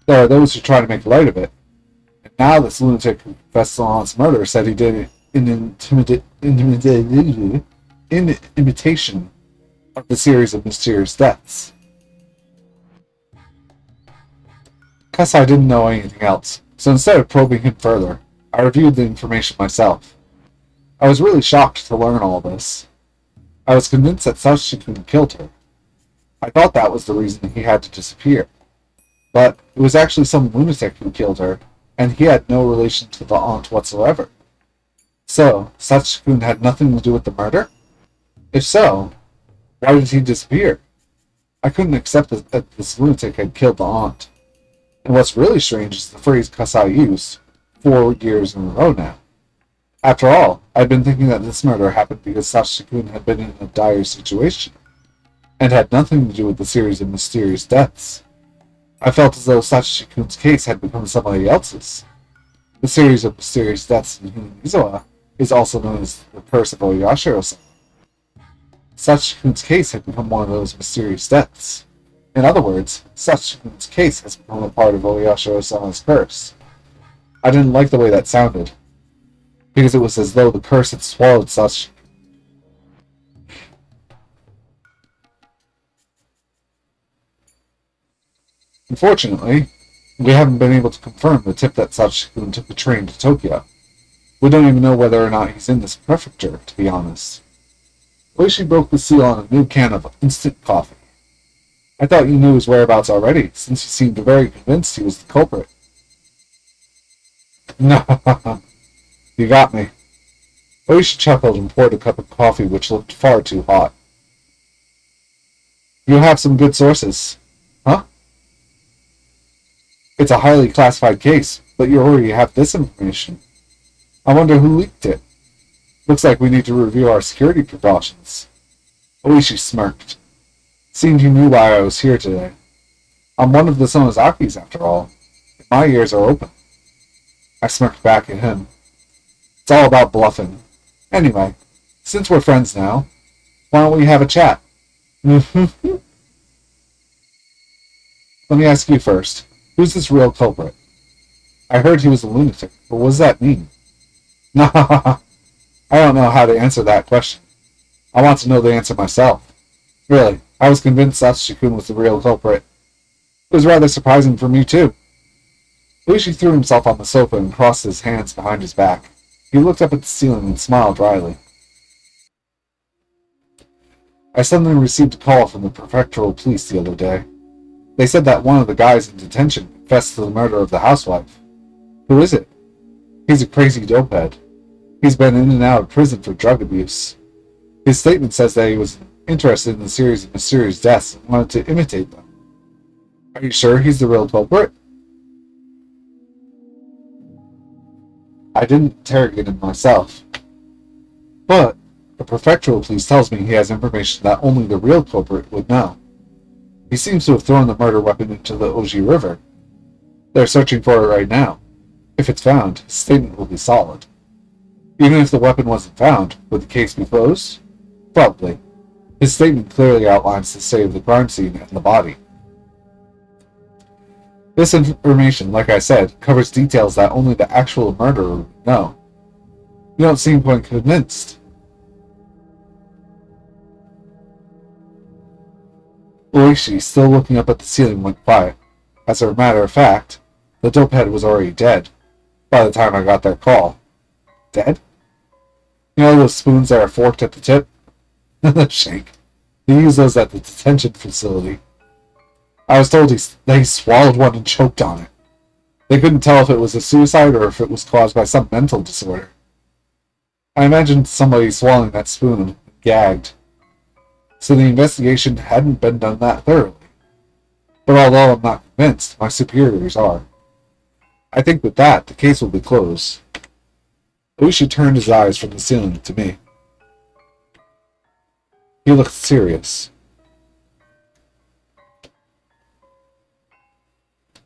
There are those who try to make light of it, and now this lunatic who confessed to the aunt's murder said he did it in imitation of the series of mysterious deaths. Kasai didn't know anything else, so instead of probing him further, I reviewed the information myself. I was really shocked to learn all this. I was convinced that Sachichi-kun killed her. I thought that was the reason he had to disappear. But it was actually some lunatic who killed her, and he had no relation to the aunt whatsoever. So, Sachichi-kun had nothing to do with the murder? If so, why did he disappear? I couldn't accept that this lunatic had killed the aunt. And what's really strange is the phrase Kasai used, 4 years in a row now. After all, I'd been thinking that this murder happened because Sachichi-kun had been in a dire situation, and had nothing to do with the series of mysterious deaths. I felt as though Sachichi-kun's case had become somebody else's. The series of mysterious deaths in Hinamizawa is also known as the Curse of Oyashiro-sama. Sachichi-kun's case had become one of those mysterious deaths. In other words, Sachichi-kun's case has become a part of Oyashiro-sama's curse. I didn't like the way that sounded, because it was as though the curse had swallowed Sachichi. Unfortunately, we haven't been able to confirm the tip that Sachichi-kun took the train to Tokyo. We don't even know whether or not he's in this prefecture, to be honest. Oishi broke the seal on a new can of instant coffee. I thought you knew his whereabouts already, since you seemed very convinced he was the culprit. No, you got me. Oishi chuckled and poured a cup of coffee which looked far too hot. You have some good sources. Huh? It's a highly classified case, but you already have this information. I wonder who leaked it. Looks like we need to review our security precautions. Oishi smirked. Seemed you knew why I was here today. I'm one of the Sonozakis, after all. My ears are open. I smirked back at him. It's all about bluffing. Anyway, since we're friends now, why don't we have a chat? Let me ask you first. Who's this real culprit? I heard he was a lunatic, but what does that mean? Nah, I don't know how to answer that question. I want to know the answer myself. Really, I was convinced Sachichi-kun was the real culprit. It was rather surprising for me, too. Oishi threw himself on the sofa and crossed his hands behind his back. He looked up at the ceiling and smiled dryly. I suddenly received a call from the prefectural police the other day. They said that one of the guys in detention confessed to the murder of the housewife. Who is it? He's a crazy dopehead. He's been in and out of prison for drug abuse. His statement says that he was interested in the series of mysterious deaths and wanted to imitate them. Are you sure he's the real culprit? I didn't interrogate him myself. But the prefectural police tells me he has information that only the real culprit would know. He seems to have thrown the murder weapon into the Oji River. They're searching for it right now. If it's found, his statement will be solid. Even if the weapon wasn't found, would the case be closed? Probably. His statement clearly outlines the state of the crime scene and the body. This information, like I said, covers details that only the actual murderer would know. You don't seem quite convinced. Oishi, still looking up at the ceiling, went quiet. As a matter of fact, the dopehead was already dead by the time I got that call. Dead? You know those spoons that are forked at the tip? Shake. They use those at the detention facility. I was told that he swallowed one and choked on it. They couldn't tell if it was a suicide or if it was caused by some mental disorder. I imagined somebody swallowing that spoon and gagged. So the investigation hadn't been done that thoroughly. But although I'm not convinced, my superiors are. I think with that, the case will be closed. Oishi turned his eyes from the ceiling to me. He looked serious.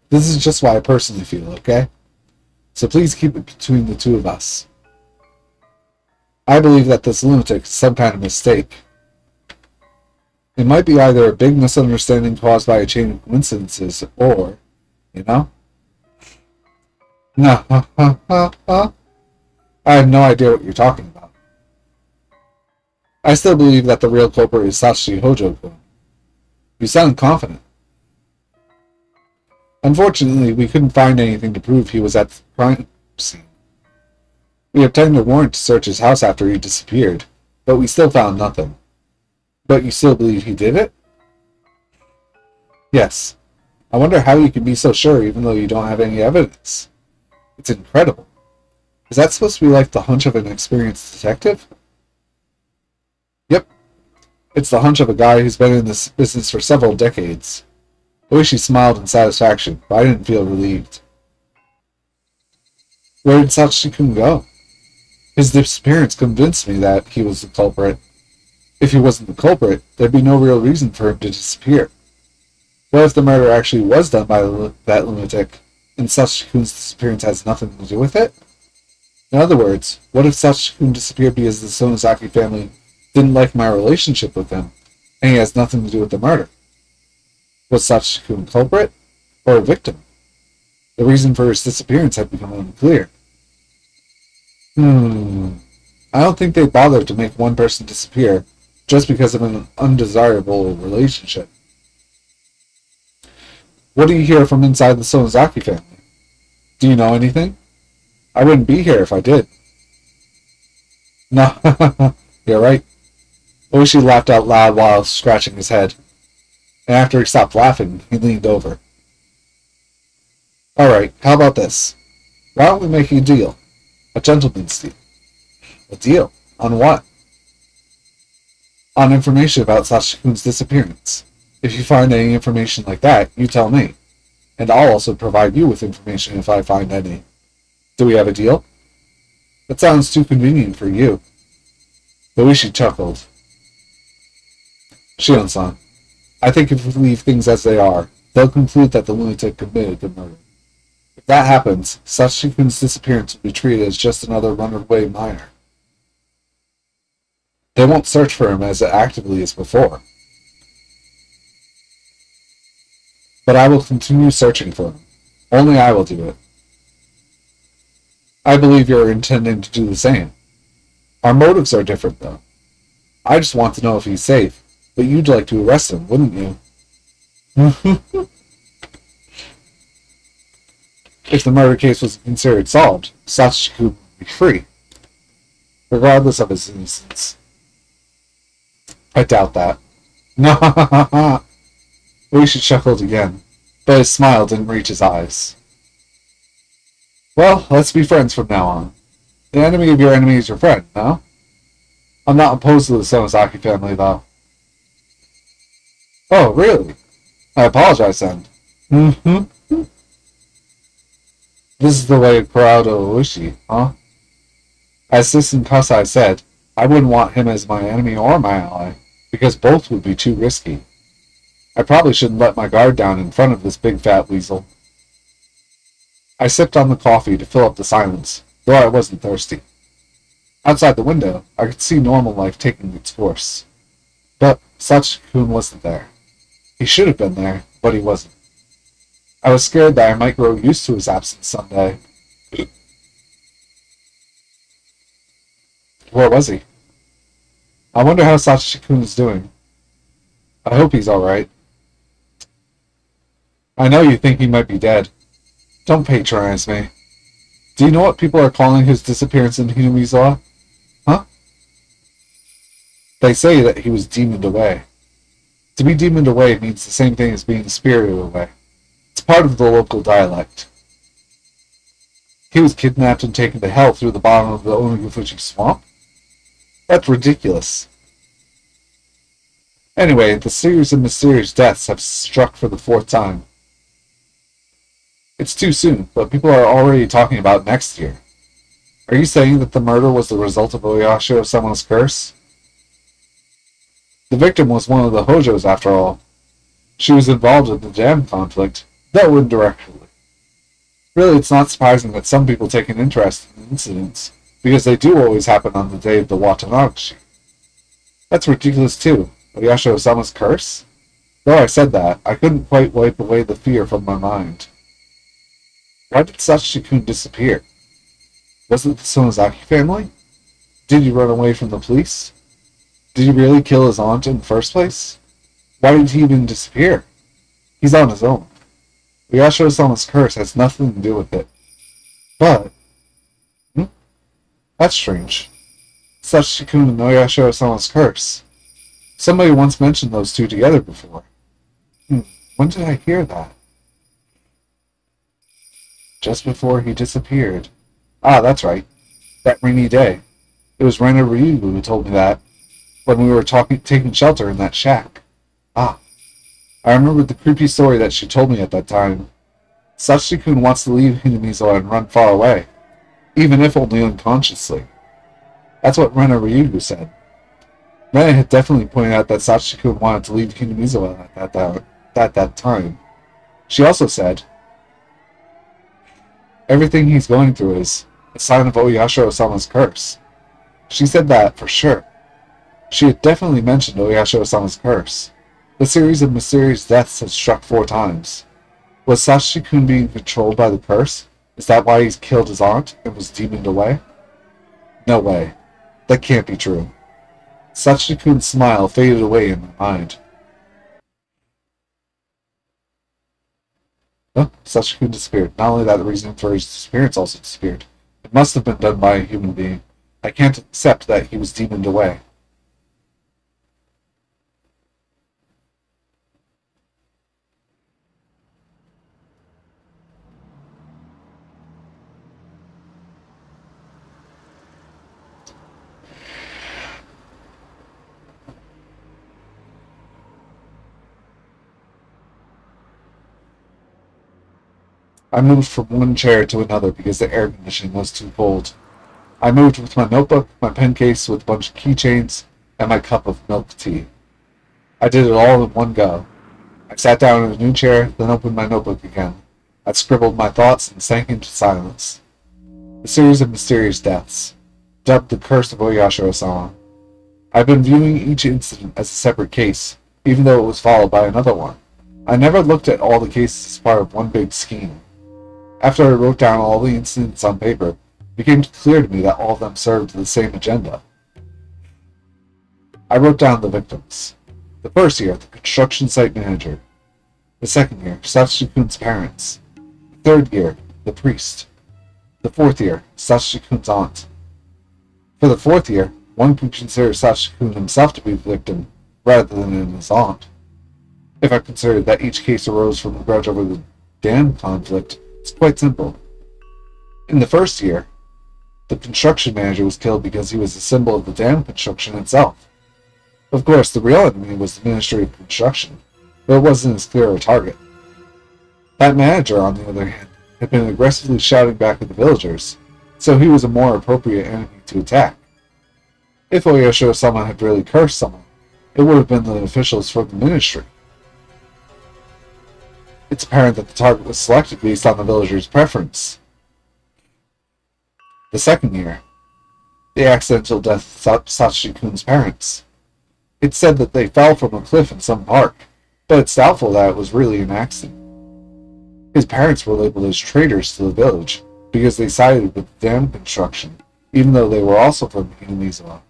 This is just why I personally feel, okay? So please keep it between the two of us. I believe that this lunatic is some kind of mistake. It might be either a big misunderstanding caused by a chain of coincidences, or, you know? No, I have no idea what you're talking about. I still believe that the real culprit is Satoshi Hojo-kun. You sound confident. Unfortunately, we couldn't find anything to prove he was at the crime scene. We obtained a warrant to search his house after he disappeared, but we still found nothing. But you still believe he did it? Yes. I wonder how you can be so sure even though you don't have any evidence. It's incredible. Is that supposed to be like the hunch of an experienced detective? Yep. It's the hunch of a guy who's been in this business for several decades. Oishi smiled in satisfaction, but I didn't feel relieved. Where did Satoshi-kun go? His disappearance convinced me that he was the culprit. If he wasn't the culprit, there'd be no real reason for him to disappear. What if the murder actually was done by that lunatic, and Satoshi-kun's disappearance has nothing to do with it? In other words, what if Satoshi-kun disappeared because the Sonozaki family didn't like my relationship with him, and he has nothing to do with the murder? Was Satoshi-kun a culprit, or a victim? The reason for his disappearance had become unclear. I don't think they bothered to make one person disappear just because of an undesirable relationship. What do you hear from inside the Sonozaki family? Do you know anything? I wouldn't be here if I did. No, you're right. Oishi laughed out loud while scratching his head. And after he stopped laughing, he leaned over. Alright, how about this? Why don't we make a deal? A gentleman's deal. A deal? On what? On information about Satoshi-kun's disappearance. If you find any information like that, you tell me. And I'll also provide you with information if I find any. Do we have a deal? That sounds too convenient for you. Oishi chuckled. Shion-san, I think if we leave things as they are, they'll conclude that the lunatic committed the murder. If that happens, Satoshi-kun's disappearance will be treated as just another runaway minor. They won't search for him as actively as before. But I will continue searching for him. Only I will do it. I believe you're intending to do the same. Our motives are different, though. I just want to know if he's safe, but you'd like to arrest him, wouldn't you? If the murder case was considered solved, Satoshi would be free, regardless of his innocence. I doubt that. No, Oishi chuckled again, but his smile didn't reach his eyes. Well, let's be friends from now on. The enemy of your enemy is your friend, no? I'm not opposed to the Sonozaki family, though. Oh, really? I apologize, then. This is the way of Koro Oishi, huh? As Assistant Kasai said, I wouldn't want him as my enemy or my ally, because both would be too risky. I probably shouldn't let my guard down in front of this big fat weasel. I sipped on the coffee to fill up the silence, though I wasn't thirsty. Outside the window, I could see normal life taking its course. But Sachiko-kun wasn't there. He should have been there, but he wasn't. I was scared that I might grow used to his absence someday. Where was he? I wonder how Sachiko-kun is doing. I hope he's alright. I know you think he might be dead. Don't patronize me. Do you know what people are calling his disappearance in Hinamizawa? Huh? They say that he was demoned away. To be demoned away means the same thing as being spirited away. It's part of the local dialect. He was kidnapped and taken to hell through the bottom of the Onigufuji swamp? That's ridiculous. Anyway, the series of mysterious deaths have struck for the 4th time. It's too soon, but people are already talking about next year. Are you saying that the murder was the result of Oyasho-sama's curse? The victim was one of the Hojos, after all. She was involved in the dam conflict, though indirectly. Really, it's not surprising that some people take an interest in incidents, because they do always happen on the day of the Watanagashi. That's ridiculous too. Oyasho-sama's curse? Though I said that, I couldn't quite wipe away the fear from my mind. Why did Sachiko-kun disappear? Was it the Sonozaki family? Did he run away from the police? Did he really kill his aunt in the first place? Why did he even disappear? He's on his own. Oyasho-sama's curse has nothing to do with it. But... That's strange. Sachiko-kun and Oyasho-sama's curse. Somebody once mentioned those two together before. When did I hear that? Just before he disappeared. Ah, that's right. That rainy day. It was Rena Ryugu who told me that, when we were taking shelter in that shack. Ah. I remembered the creepy story that she told me at that time. Sachiko-kun wants to leave Hinamizawa and run far away, even if only unconsciously. That's what Rena Ryugu said. Rena had definitely pointed out that Sachiko-kun wanted to leave Hinamizawa at that time. She also said, everything he's going through is a sign of Oyasho-sama's curse. She said that for sure. She had definitely mentioned Oyasho-sama's curse. The series of mysterious deaths had struck 4 times. Was Sachiko-kun being controlled by the curse? Is that why he's killed his aunt and was demoned away? No way. That can't be true. Sachiko-kun's smile faded away in my mind. Oh, Sachiko-kun disappeared. Not only that, the reason for his disappearance also disappeared. It must have been done by a human being. I can't accept that he was demoned away. I moved from one chair to another because the air conditioning was too cold. I moved with my notebook, my pen case with a bunch of keychains, and my cup of milk tea. I did it all in one go. I sat down in a new chair, then opened my notebook again. I scribbled my thoughts and sank into silence. A series of mysterious deaths, dubbed the Curse of Oyasho-sama. I've been viewing each incident as a separate case, even though it was followed by another one. I never looked at all the cases as part of one big scheme. After I wrote down all the incidents on paper, it became clear to me that all of them served the same agenda. I wrote down the victims. The first year, the construction site manager. The second year, Sachiko-kun's parents. The third year, the priest. The fourth year, Sachiko-kun's aunt. For the 4th year, one could consider Sachiko-kun himself to be the victim, rather than his aunt. If I considered that each case arose from a grudge over the dam conflict, it's quite simple. In the first year, the construction manager was killed because he was a symbol of the dam construction itself. Of course, the real enemy was the Ministry of Construction, but it wasn't as clear a target. That manager, on the other hand, had been aggressively shouting back at the villagers, so he was a more appropriate enemy to attack. If Oyasho-sama had really cursed someone, it would have been the officials from the ministry. It's apparent that the target was selected based on the villagers' preference. The second year, the accidental death of Sachi-kun's parents. It's said that they fell from a cliff in some park, but it's doubtful that it was really an accident. His parents were labeled as traitors to the village because they sided with the dam construction, even though they were also from Higurashi.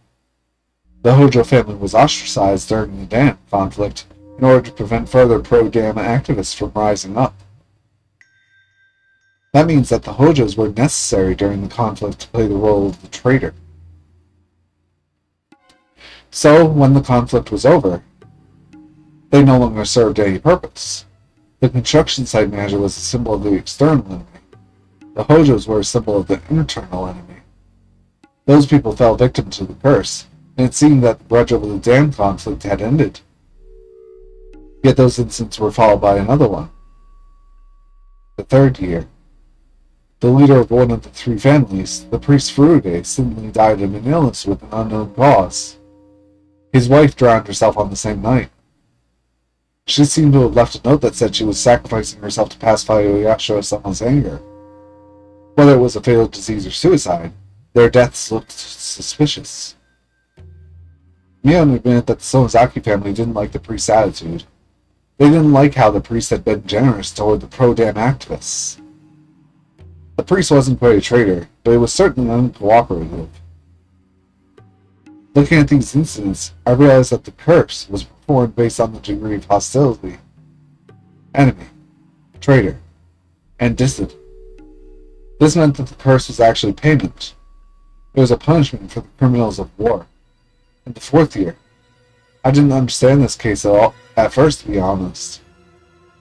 The Hojo family was ostracized during the dam conflict in order to prevent further pro-dam activists from rising up. That means that the Hojos were necessary during the conflict to play the role of the traitor. So, when the conflict was over, they no longer served any purpose. The construction site manager was a symbol of the external enemy. The Hojos were a symbol of the internal enemy. Those people fell victim to the curse, and it seemed that the grudge over the dam conflict had ended. Yet those incidents were followed by another one. The third year, the leader of one of the three families, the priest Furuge, suddenly died of an illness with an unknown cause. His wife drowned herself on the same night. She seemed to have left a note that said she was sacrificing herself to pacify Oyasho-sama's anger. Whether it was a fatal disease or suicide, their deaths looked suspicious. Mion admitted that the Sonozaki family didn't like the priest's attitude. They didn't like how the priest had been generous toward the pro-dam activists. The priest wasn't quite a traitor, but he was certainly uncooperative. Looking at these incidents, I realized that the curse was performed based on the degree of hostility. Enemy, traitor, and dissident. This meant that the curse was actually payment. It was a punishment for the criminals of war. In the fourth year, I didn't understand this case at all at first, to be honest.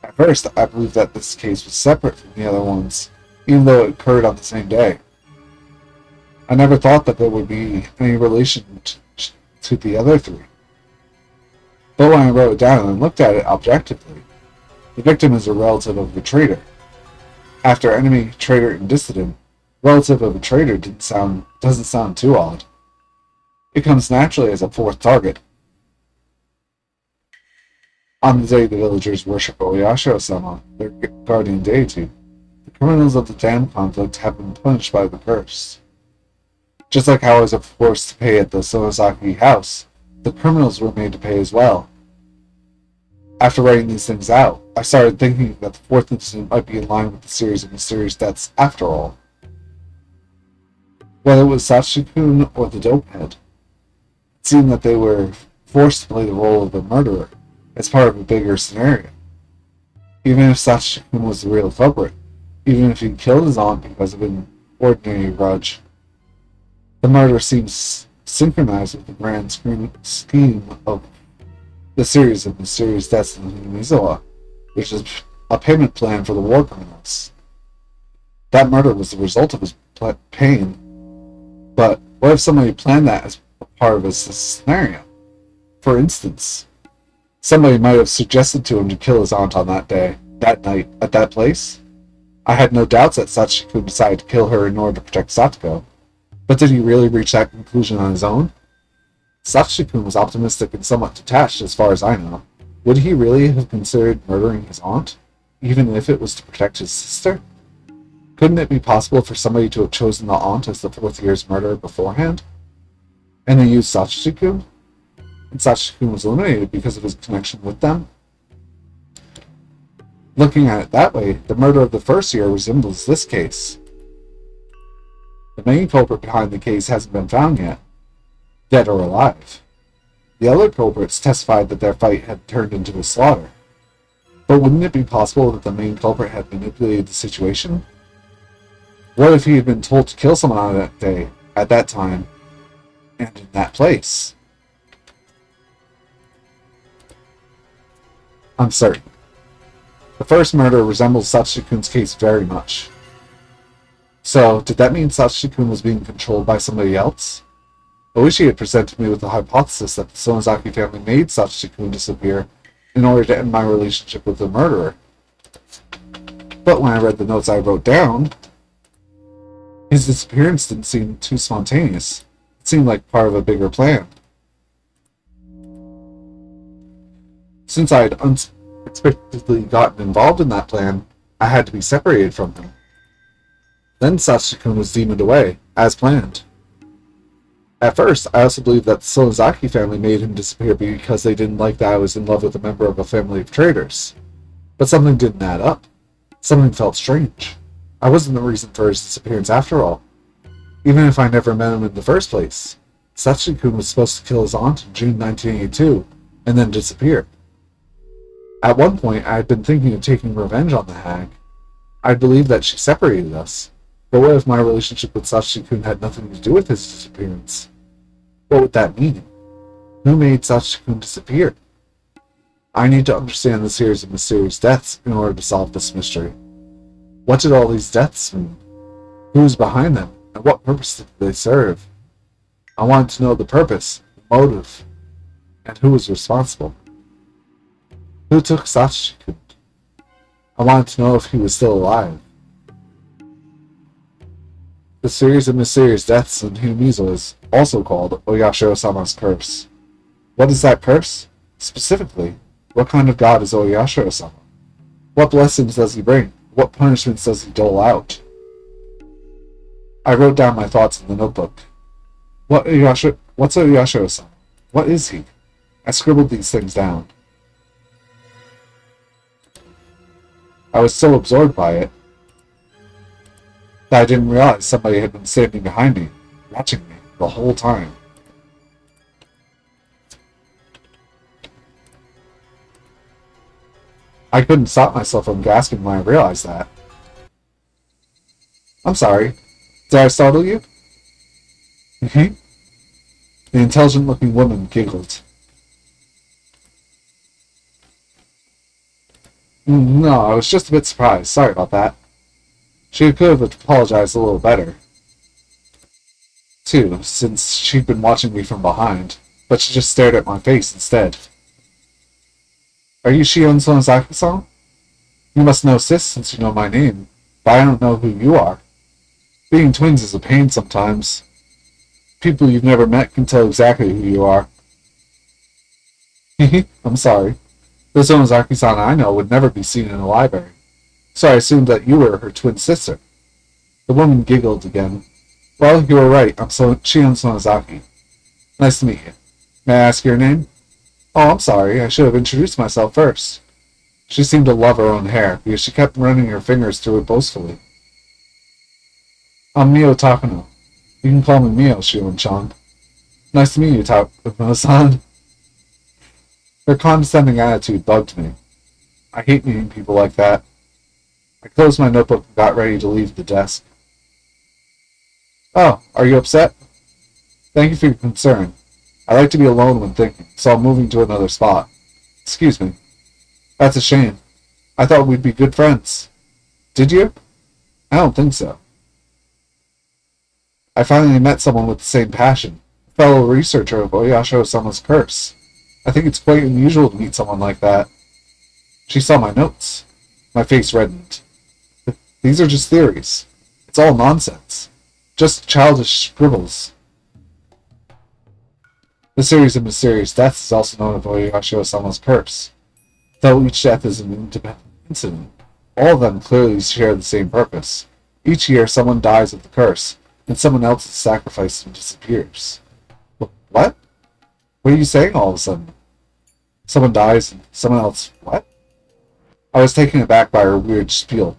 At first, I believed that this case was separate from the other ones, even though it occurred on the same day. I never thought that there would be any relation to the other three. But when I wrote it down and looked at it objectively, the victim is a relative of the traitor. After enemy, traitor, and dissident, relative of a traitor doesn't sound too odd. It comes naturally as a fourth target. On the day the villagers worship Oyasho-sama, their guardian deity, the criminals of the dam conflict have been punished by the curse. Just like how I was forced to pay at the Sonozaki house, the criminals were made to pay as well. After writing these things out, I started thinking that the fourth incident might be in line with the series of mysterious deaths after all. Whether it was Sachi-kun or the dopehead, it seemed that they were forced to play the role of the murderer as part of a bigger scenario. Even if Sachi-kun was the real culprit, even if he killed his aunt because of an ordinary grudge, the murder seems synchronized with the grand scheme of the series of mysterious deaths in Higurashi, which is a payment plan for the war criminals. That murder was the result of his pain, but what if somebody planned that as a part of his scenario? For instance, somebody might have suggested to him to kill his aunt on that day, that night, at that place. I had no doubts that Sachi-kun decided to kill her in order to protect Satoko. But did he really reach that conclusion on his own? Sachi-kun was optimistic and somewhat detached as far as I know. Would he really have considered murdering his aunt, even if it was to protect his sister? Couldn't it be possible for somebody to have chosen the aunt as the fourth year's murderer beforehand? And they used Sachi-kun? And Sachi-kun was eliminated because of his connection with them? Looking at it that way, the murder of the first year resembles this case. The main culprit behind the case hasn't been found yet, dead or alive. The other culprits testified that their fight had turned into a slaughter. But wouldn't it be possible that the main culprit had manipulated the situation? What if he had been told to kill someone on that day, at that time, and in that place? I'm certain. The first murder resembles Sachi-kun's case very much. So, did that mean Sachi-kun was being controlled by somebody else? Oishi had presented me with the hypothesis that the Sonozaki family made Sachi-kun disappear in order to end my relationship with the murderer. But when I read the notes I wrote down, his disappearance didn't seem too spontaneous. It seemed like part of a bigger plan. Since I had unexpectedly gotten involved in that plan, I had to be separated from him. Then Sachi-kun was demoned away, as planned. At first, I also believed that the Sonozaki family made him disappear because they didn't like that I was in love with a member of a family of traitors. But something didn't add up. Something felt strange. I wasn't the reason for his disappearance after all. Even if I never met him in the first place. Satsuki-kun was supposed to kill his aunt in June 1982, and then disappear. At one point, I had been thinking of taking revenge on the hag. I believed that she separated us. But what if my relationship with Satsuki-kun had nothing to do with his disappearance? What would that mean? Who made Satsuki-kun disappear? I need to understand the series of mysterious deaths in order to solve this mystery. What did all these deaths mean? Who was behind them, and what purpose did they serve? I wanted to know the purpose, the motive, and who was responsible. Who took Satsuki-kun? I wanted to know if he was still alive. The series of mysterious deaths in Hinamizo is also called Oyashiro-sama's curse. What is that curse? Specifically, what kind of god is Oyashiro-sama? What blessings does he bring? What punishments does he dole out? I wrote down my thoughts in the notebook. What's Oyashiro-sama? What is he? I scribbled these things down. I was so absorbed by it that I didn't realize somebody had been standing behind me, watching me the whole time. I couldn't stop myself from gasping when I realized that. I'm sorry. Did I startle you? The intelligent-looking woman giggled. No, I was just a bit surprised. Sorry about that. She could have apologized a little better, too, since she'd been watching me from behind, but she just stared at my face instead. Are you Shion Sonozaki-san? You must know sis since you know my name, but I don't know who you are. Being twins is a pain sometimes. People you've never met can tell exactly who you are. I'm sorry. The Sonozaki-san I know would never be seen in a library, so I assumed that you were her twin sister. The woman giggled again. Well, you were right. I'm Shion Sonozaki. Nice to meet you. May I ask your name? Oh, I'm sorry. I should have introduced myself first. She seemed to love her own hair, because she kept running her fingers through it boastfully. I'm Mio Takano. You can call me Mio, Shion-chan. Nice to meet you, Takano-san. Her condescending attitude bugged me. I hate meeting people like that. I closed my notebook and got ready to leave the desk. Oh, are you upset? Thank you for your concern. I like to be alone when thinking, so I'm moving to another spot. Excuse me. That's a shame. I thought we'd be good friends. Did you? I don't think so. I finally met someone with the same passion, a fellow researcher of Oyashiro-sama's curse. I think it's quite unusual to meet someone like that. She saw my notes. My face reddened. These are just theories. It's all nonsense. Just childish scribbles. The series of mysterious deaths is also known as Oyashiro-sama's curse. Though each death is an independent incident, all of them clearly share the same purpose. Each year someone dies of the curse, and someone else is sacrificed and disappears. What? What are you saying all of a sudden? Someone dies and someone else... What? I was taken aback by her weird spiel.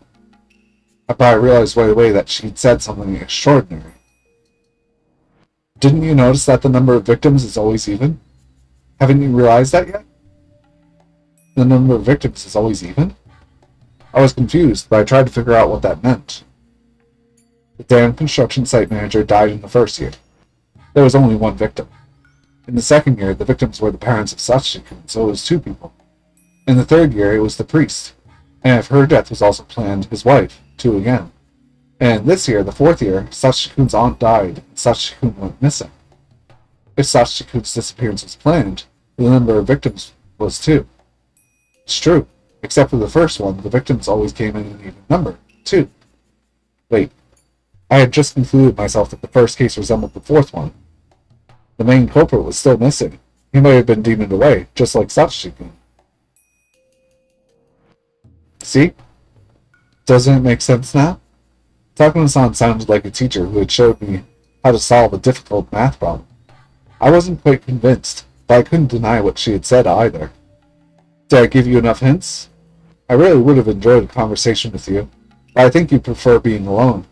But I realized right away that she'd said something extraordinary. Didn't you notice that the number of victims is always even? Haven't you realized that yet? The number of victims is always even? I was confused, but I tried to figure out what that meant. The damn construction site manager died in the first year. There was only one victim. In the second year, the victims were the parents of Satsuki-kun, so it was 2 people. In the third year, it was the priest. And if her death was also planned, his wife, 2 again. And this year, the 4th year, Satsuki-kun's aunt died, and Satsuki-kun went missing. If Satsuki-kun's disappearance was planned, the number of victims was 2. It's true. Except for the first one, the victims always came in an even number, 2. Wait. I had just concluded myself that the first case resembled the 4th one. The main culprit was still missing. He might have been demoned away, just like Satsuki-kun. See? Doesn't it make sense now? Takano-san sounded like a teacher who had showed me how to solve a difficult math problem. I wasn't quite convinced, but I couldn't deny what she had said either. Did I give you enough hints? I really would have enjoyed a conversation with you, but I think you prefer being alone.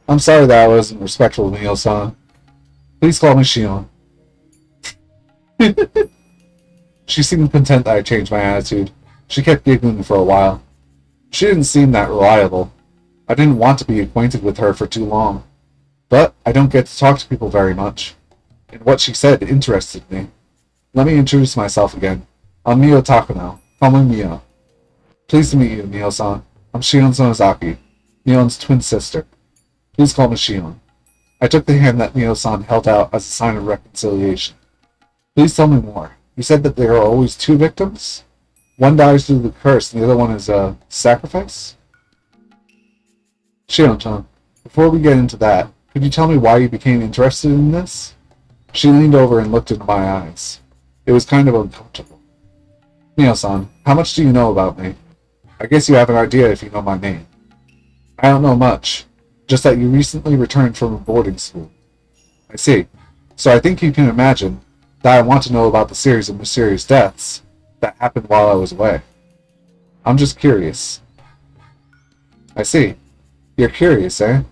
I'm sorry that I wasn't respectful, Mio-san. Please call me Shion. She seemed content that I changed my attitude. She kept giggling for a while. She didn't seem that reliable. I didn't want to be acquainted with her for too long. But I don't get to talk to people very much. And what she said interested me. Let me introduce myself again. I'm Mio Takano. Call me Mio. Pleased to meet you, Mio-san. I'm Shion Sonozaki, Mion's twin sister. Please call me Shion. I took the hand that Mio-san held out as a sign of reconciliation. Please tell me more. You said that there are always two victims? One dies due to the curse and the other one is a sacrifice? Shion-chan, before we get into that, could you tell me why you became interested in this? She leaned over and looked into my eyes. It was kind of uncomfortable. Mio-san, how much do you know about me? I guess you have an idea if you know my name. I don't know much, just that you recently returned from a boarding school. I see. So I think you can imagine that I want to know about the series of mysterious deaths that happened while I was away. I'm just curious. I see. You're curious, eh?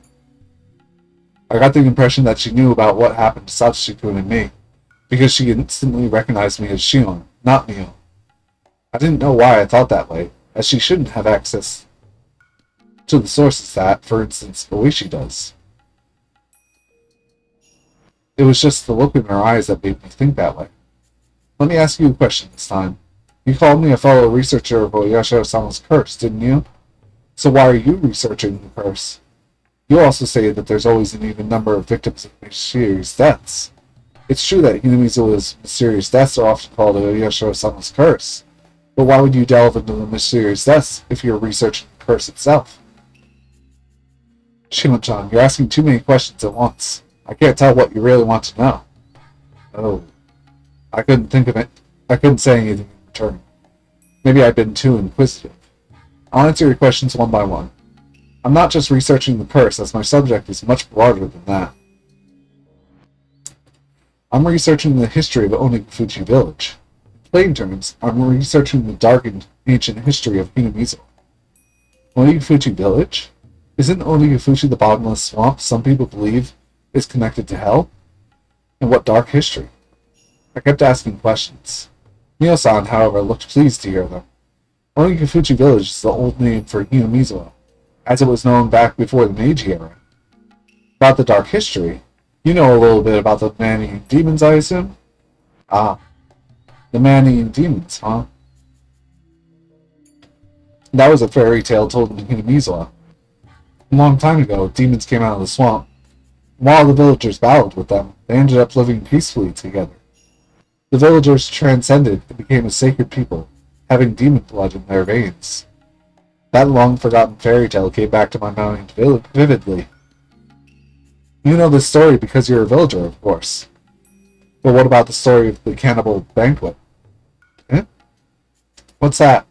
I got the impression that she knew about what happened to Satsuki-kun and me, because she instantly recognized me as Shion, not Mio. I didn't know why I thought that way, as she shouldn't have access to the sources that, for instance, Oishi does. It was just the look in her eyes that made me think that way. Let me ask you a question this time. You called me a fellow researcher of Oyashiro-sama's curse, didn't you? So why are you researching the curse? You also say that there's always an even number of victims of mysterious deaths. It's true that Hinamizawa's mysterious deaths are often called Oyashiro-sama's curse, but why would you delve into the mysterious deaths if you're researching the curse itself? Shimon-chan, you're asking too many questions at once. I can't tell what you really want to know. Oh. I couldn't think of it. I couldn't say anything in return. Maybe I've been too inquisitive. I'll answer your questions one by one. I'm not just researching the curse, as my subject is much broader than that. I'm researching the history of Onigufuchi village. In plain terms, I'm researching the dark and ancient history of Hinamizawa. Onigufuchi village? Isn't Onigufuchi the bottomless swamp some people believe is connected to hell? And what dark history? I kept asking questions. Mio-san, however, looked pleased to hear them. Onigufuchi village is the old name for Hinamizawa, as it was known back before the Meiji era. About the dark history, you know a little bit about the man-eating demons, I assume? Ah, the man-eating demons, huh? That was a fairy tale told in Hinamizawa. A long time ago, demons came out of the swamp. While the villagers battled with them, they ended up living peacefully together. The villagers transcended and became a sacred people, having demon blood in their veins. That long-forgotten fairy tale came back to my mind vividly. You know this story because you're a villager, of course. But what about the story of the cannibal banquet? Eh? What's that?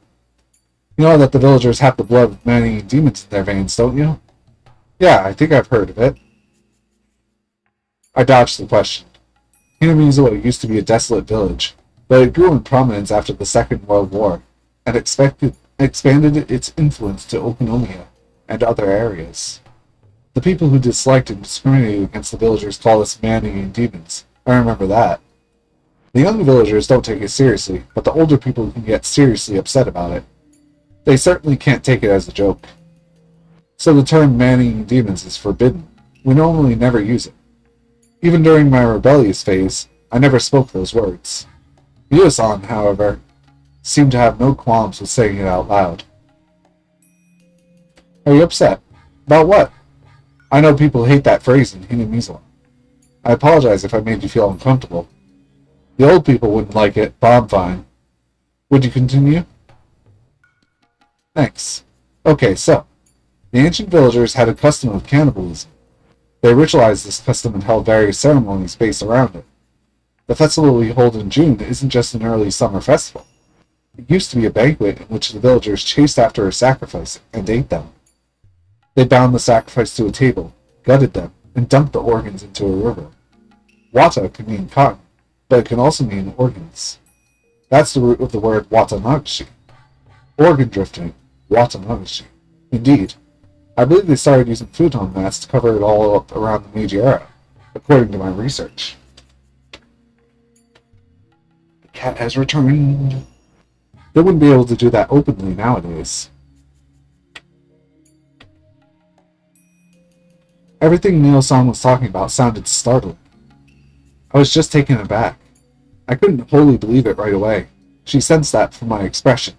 You know that the villagers have the blood of many demons in their veins, don't you? Yeah, I think I've heard of it. I dodged the question. Hinamizawa used to be a desolate village, but it grew in prominence after the Second World War, and expanded its influence to Okonomiya and other areas. The people who disliked and discriminated against the villagers called us man-eating demons. I remember that. The young villagers don't take it seriously, but the older people can get seriously upset about it. They certainly can't take it as a joke. So the term man-eating demons is forbidden. We normally never use it. Even during my rebellious phase, I never spoke those words. Mio-san, however, seemed to have no qualms with saying it out loud. Are you upset? About what? I know people hate that phrase in Hinamizawa. I apologize if I made you feel uncomfortable. The old people wouldn't like it, but I'm fine. Would you continue? Thanks. Okay, so, the ancient villagers had a custom of cannibalism. They ritualized this custom and held various ceremonies based around it. The festival we hold in June isn't just an early summer festival. It used to be a banquet in which the villagers chased after a sacrifice and ate them. They bound the sacrifice to a table, gutted them, and dumped the organs into a river. Wata can mean cotton, but it can also mean organs. That's the root of the word watanagashi. Organ drifting, watanagashi. Indeed, I believe they started using futon mats to cover it all up around the Meiji era, according to my research. The cat has returned. They wouldn't be able to do that openly nowadays. Everything Neo-san was talking about sounded startling. I was just taken aback. I couldn't wholly believe it right away. She sensed that from my expression.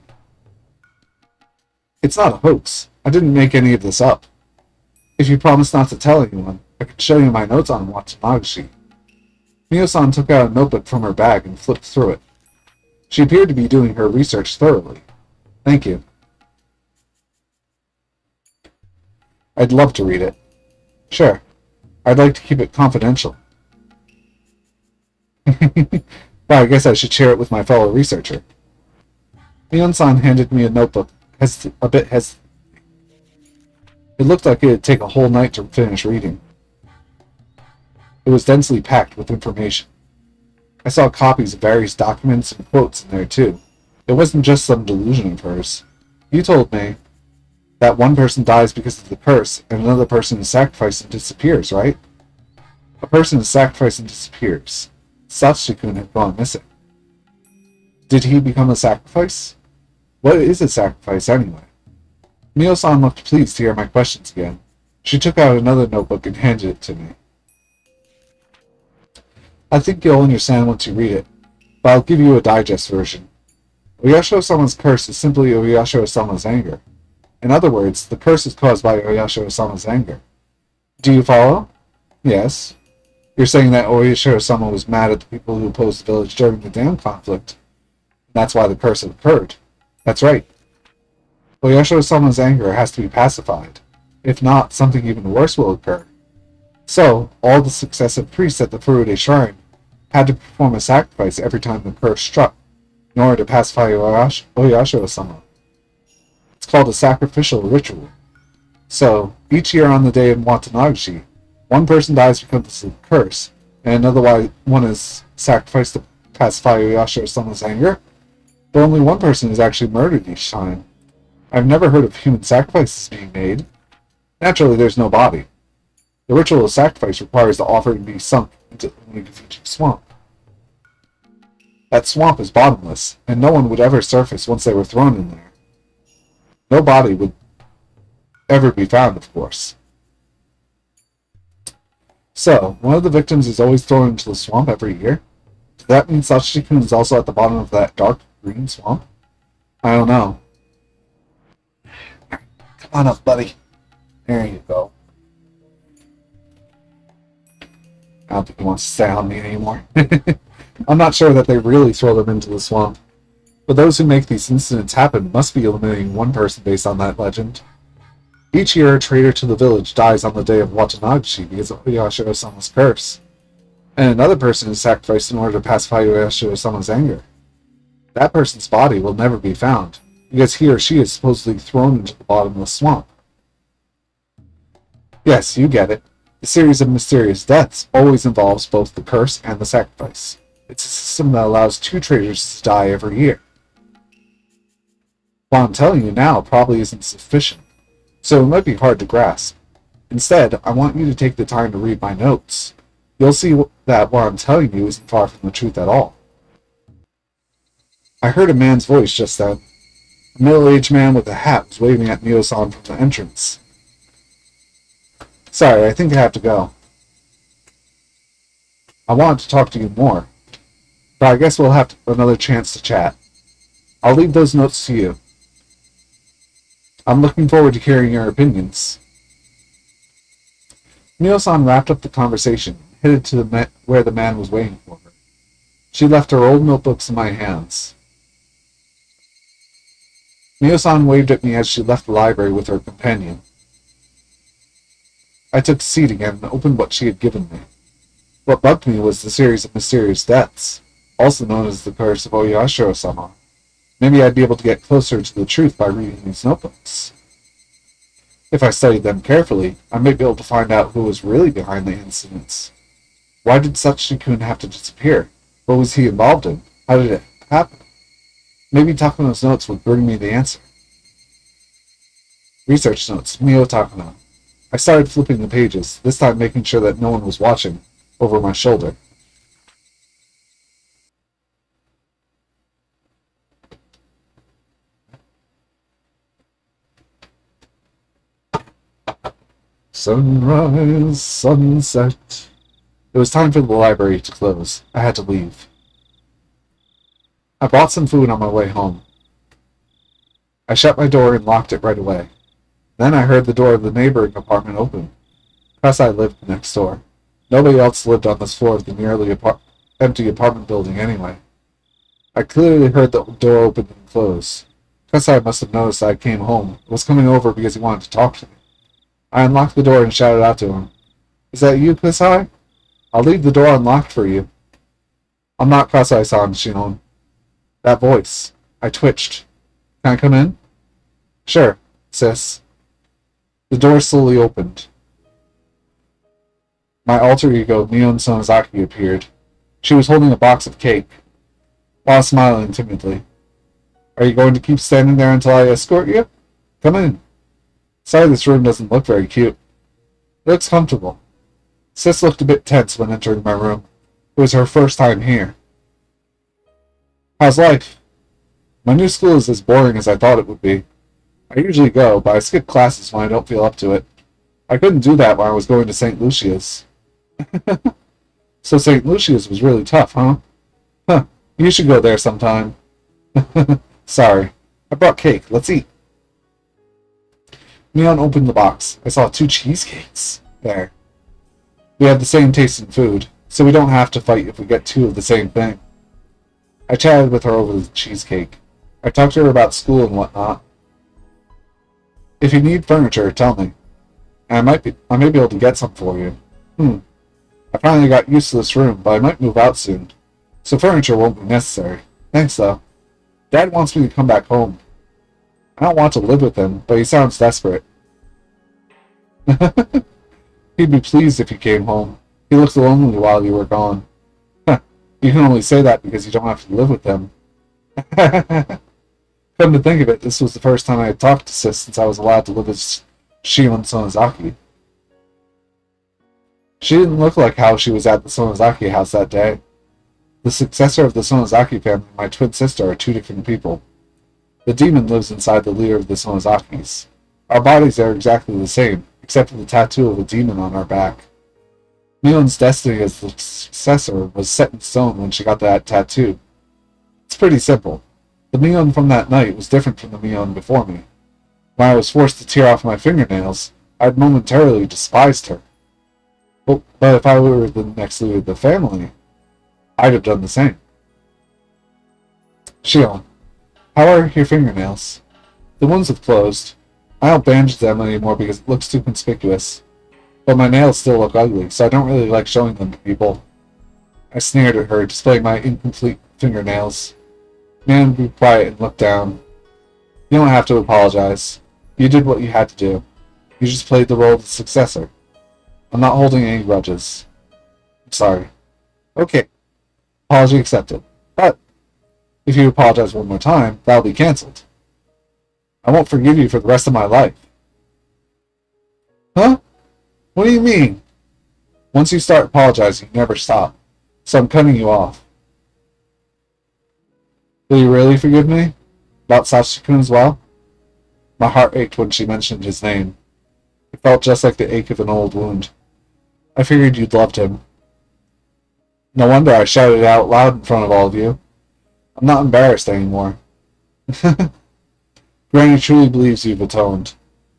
It's not a hoax. I didn't make any of this up. If you promise not to tell anyone, I could show you my notes on Watanagashi. Neo-san took out a notebook from her bag and flipped through it. She appeared to be doing her research thoroughly. Thank you. I'd love to read it. Sure. I'd like to keep it confidential. Well, I guess I should share it with my fellow researcher. Neo-san handed me a notebook, a bit hesitantly. It looked like it'd take a whole night to finish reading. It was densely packed with information. I saw copies of various documents and quotes in there, too. It wasn't just some delusion of hers. You told me that one person dies because of the curse, and another person is sacrificed and disappears, right? A person is sacrificed and disappears. Satsuki-kun had gone missing. Did he become a sacrifice? What is a sacrifice, anyway? Neo-san looked pleased to hear my questions again. She took out another notebook and handed it to me. I think you'll understand once you read it, but I'll give you a digest version. Oyasho-sama's curse is simply Oyasho-sama's anger. In other words, the curse is caused by Oyasho-sama's anger. Do you follow? Yes. You're saying that Oyasho-sama was mad at the people who opposed the village during the dam conflict. That's why the curse had occurred. That's right. Oyasho-sama's anger has to be pacified. If not, something even worse will occur. So, all the successive priests at the Furude Shrine had to perform a sacrifice every time the curse struck, in order to pacify Oyasho-sama. It's called a sacrificial ritual. So, each year on the day in Watanagashi, one person dies because of the curse, and another one is sacrificed to pacify Oyasho-sama's anger, but only one person is actually murdered each time. I've never heard of human sacrifices being made. Naturally, there's no body. The ritual of sacrifice requires the offering to be sunk into the Naku swamp. That swamp is bottomless, and no one would ever surface once they were thrown in there. No body would ever be found, of course. So, one of the victims is always thrown into the swamp every year? Does that mean Satsuki-kun is also at the bottom of that dark green swamp? I don't know. Come on up, buddy. There you go. I don't think he wants to stay on me anymore. I'm not sure that they really throw them into the swamp. But those who make these incidents happen must be eliminating one person based on that legend. Each year, a traitor to the village dies on the day of Watanagashi because of Oyasho-sama's curse. And another person is sacrificed in order to pacify Oyasho-sama's anger. That person's body will never be found, because he or she is supposedly thrown into the bottomless swamp. Yes, you get it. The series of mysterious deaths always involves both the curse and the sacrifice. It's a system that allows two traitors to die every year. What I'm telling you now probably isn't sufficient, so it might be hard to grasp. Instead, I want you to take the time to read my notes. You'll see that what I'm telling you isn't far from the truth at all. I heard a man's voice just then. A middle-aged man with a hat was waving at Neo-san from the entrance. Sorry, I think I have to go. I wanted to talk to you more, but I guess we'll have another chance to chat. I'll leave those notes to you. I'm looking forward to hearing your opinions. Neo-san wrapped up the conversation and headed to where the man was waiting for her. She left her old notebooks in my hands. Neo-san waved at me as she left the library with her companion. I took a seat again and opened what she had given me. What bugged me was the series of mysterious deaths, also known as the curse of Oyasho-sama. Maybe I'd be able to get closer to the truth by reading these notebooks. If I studied them carefully, I might be able to find out who was really behind the incidents. Why did Satsuki-kun have to disappear? What was he involved in? How did it happen? Maybe Takuno's notes would bring me the answer. Research notes, Mio Takuno. I started flipping the pages, this time making sure that no one was watching, over my shoulder. Sunrise, sunset. It was time for the library to close. I had to leave. I bought some food on my way home. I shut my door and locked it right away. Then I heard the door of the neighboring apartment open. Kasai lived next door. Nobody else lived on this floor of the nearly empty apartment building anyway. I clearly heard the door open and close. Kasai must have noticed I came home, was coming over because he wanted to talk to me. I unlocked the door and shouted out to him. Is that you, Kasai? I'll leave the door unlocked for you. I'm not Kasai-san, Shion. That voice. I twitched. Can I come in? Sure, sis. The door slowly opened. My alter ego, Mion Sonozaki, appeared. She was holding a box of cake, while smiling timidly. Are you going to keep standing there until I escort you? Come in. Sorry this room doesn't look very cute. It looks comfortable. Sis looked a bit tense when entering my room. It was her first time here. How's life? My new school is as boring as I thought it would be. I usually go, but I skip classes when I don't feel up to it. I couldn't do that when I was going to St. Lucia's. So St. Lucia's was really tough, huh? Huh, you should go there sometime. Sorry. I brought cake. Let's eat. Neon opened the box. I saw 2 cheesecakes there. We have the same taste in food, so we don't have to fight if we get 2 of the same thing. I chatted with her over the cheesecake. I talked to her about school and whatnot. If you need furniture, tell me. And I may be able to get some for you. I finally got used to this room, but I might move out soon. So furniture won't be necessary. Thanks, though. Dad wants me to come back home. I don't want to live with him, but he sounds desperate. He'd be pleased if you came home. He looked lonely while you were gone. You can only say that because you don't have to live with them. Come to think of it, this was the first time I had talked to Sis since I was allowed to live with Shion Sonozaki. She didn't look like how she was at the Sonozaki house that day. The successor of the Sonozaki family and my twin sister are 2 different people. The demon lives inside the leader of the Sonozakis. Our bodies are exactly the same, except for the tattoo of a demon on our back. Mion's destiny as the successor was set in stone when she got that tattoo. It's pretty simple. The Mion from that night was different from the Mion before me. When I was forced to tear off my fingernails, I had momentarily despised her. But if I were the next leader of the family, I'd have done the same. Shion, how are your fingernails? The ones have closed. I don't bandage them anymore because it looks too conspicuous. But my nails still look ugly, so I don't really like showing them to people. I sneered at her, displaying my incomplete fingernails. Man, be quiet and look down. You don't have to apologize. You did what you had to do. You just played the role of the successor. I'm not holding any grudges. I'm sorry. Okay. Apology accepted. But if you apologize one more time, that'll be cancelled. I won't forgive you for the rest of my life. Huh? What do you mean? Once you start apologizing, you never stop. So I'm cutting you off. Will you really forgive me? About Sachiko as well? My heart ached when she mentioned his name. It felt just like the ache of an old wound. I figured you'd loved him. No wonder I shouted it out loud in front of all of you. I'm not embarrassed anymore. Granny truly believes you've atoned.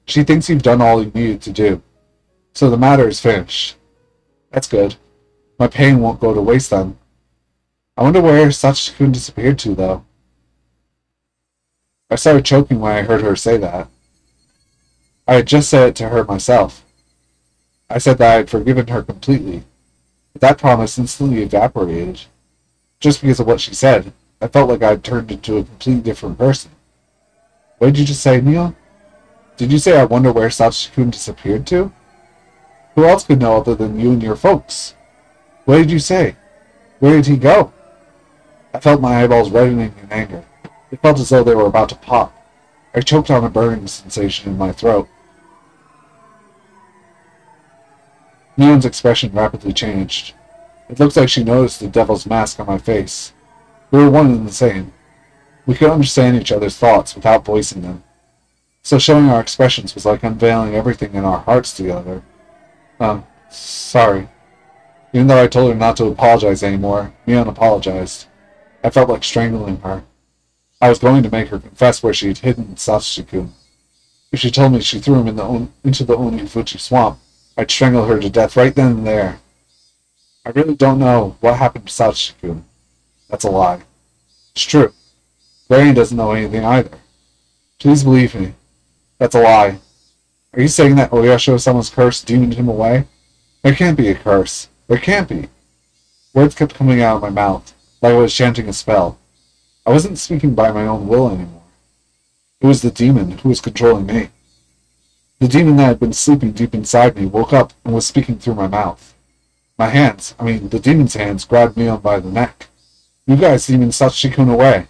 She thinks you've done all you needed to do. So the matter is finished. That's good. My pain won't go to waste then. I wonder where Sachiko disappeared to, though. I started choking when I heard her say that. I had just said it to her myself. I said that I had forgiven her completely, but that promise instantly evaporated. Just because of what she said, I felt like I had turned into a completely different person. What did you just say, Neil? Did you say I wonder where Satsuki-kun disappeared to? Who else could know other than you and your folks? What did you say? Where did he go? I felt my eyeballs reddening in anger. It felt as though they were about to pop. I choked on a burning sensation in my throat. Mion's expression rapidly changed. It looked like she noticed the devil's mask on my face. We were one and the same. We could understand each other's thoughts without voicing them. So showing our expressions was like unveiling everything in our hearts together. Sorry. Even though I told her not to apologize anymore, Mion apologized. I felt like strangling her. I was going to make her confess where she had hidden Satsuki-kun. If she told me she threw him into the Onifuchi swamp, I'd strangle her to death right then and there. I really don't know what happened to Satsuki-kun. That's a lie. It's true. Granny doesn't know anything either. Please believe me. That's a lie. Are you saying that Oyasho-sama's curse demoned him away? There can't be a curse. There can't be. Words kept coming out of my mouth, like I was chanting a spell. I wasn't speaking by my own will anymore. It was the demon who was controlling me. The demon that had been sleeping deep inside me woke up and was speaking through my mouth. My hands, the demon's hands, grabbed me on by the neck. You guys demon Satsuki-kun away.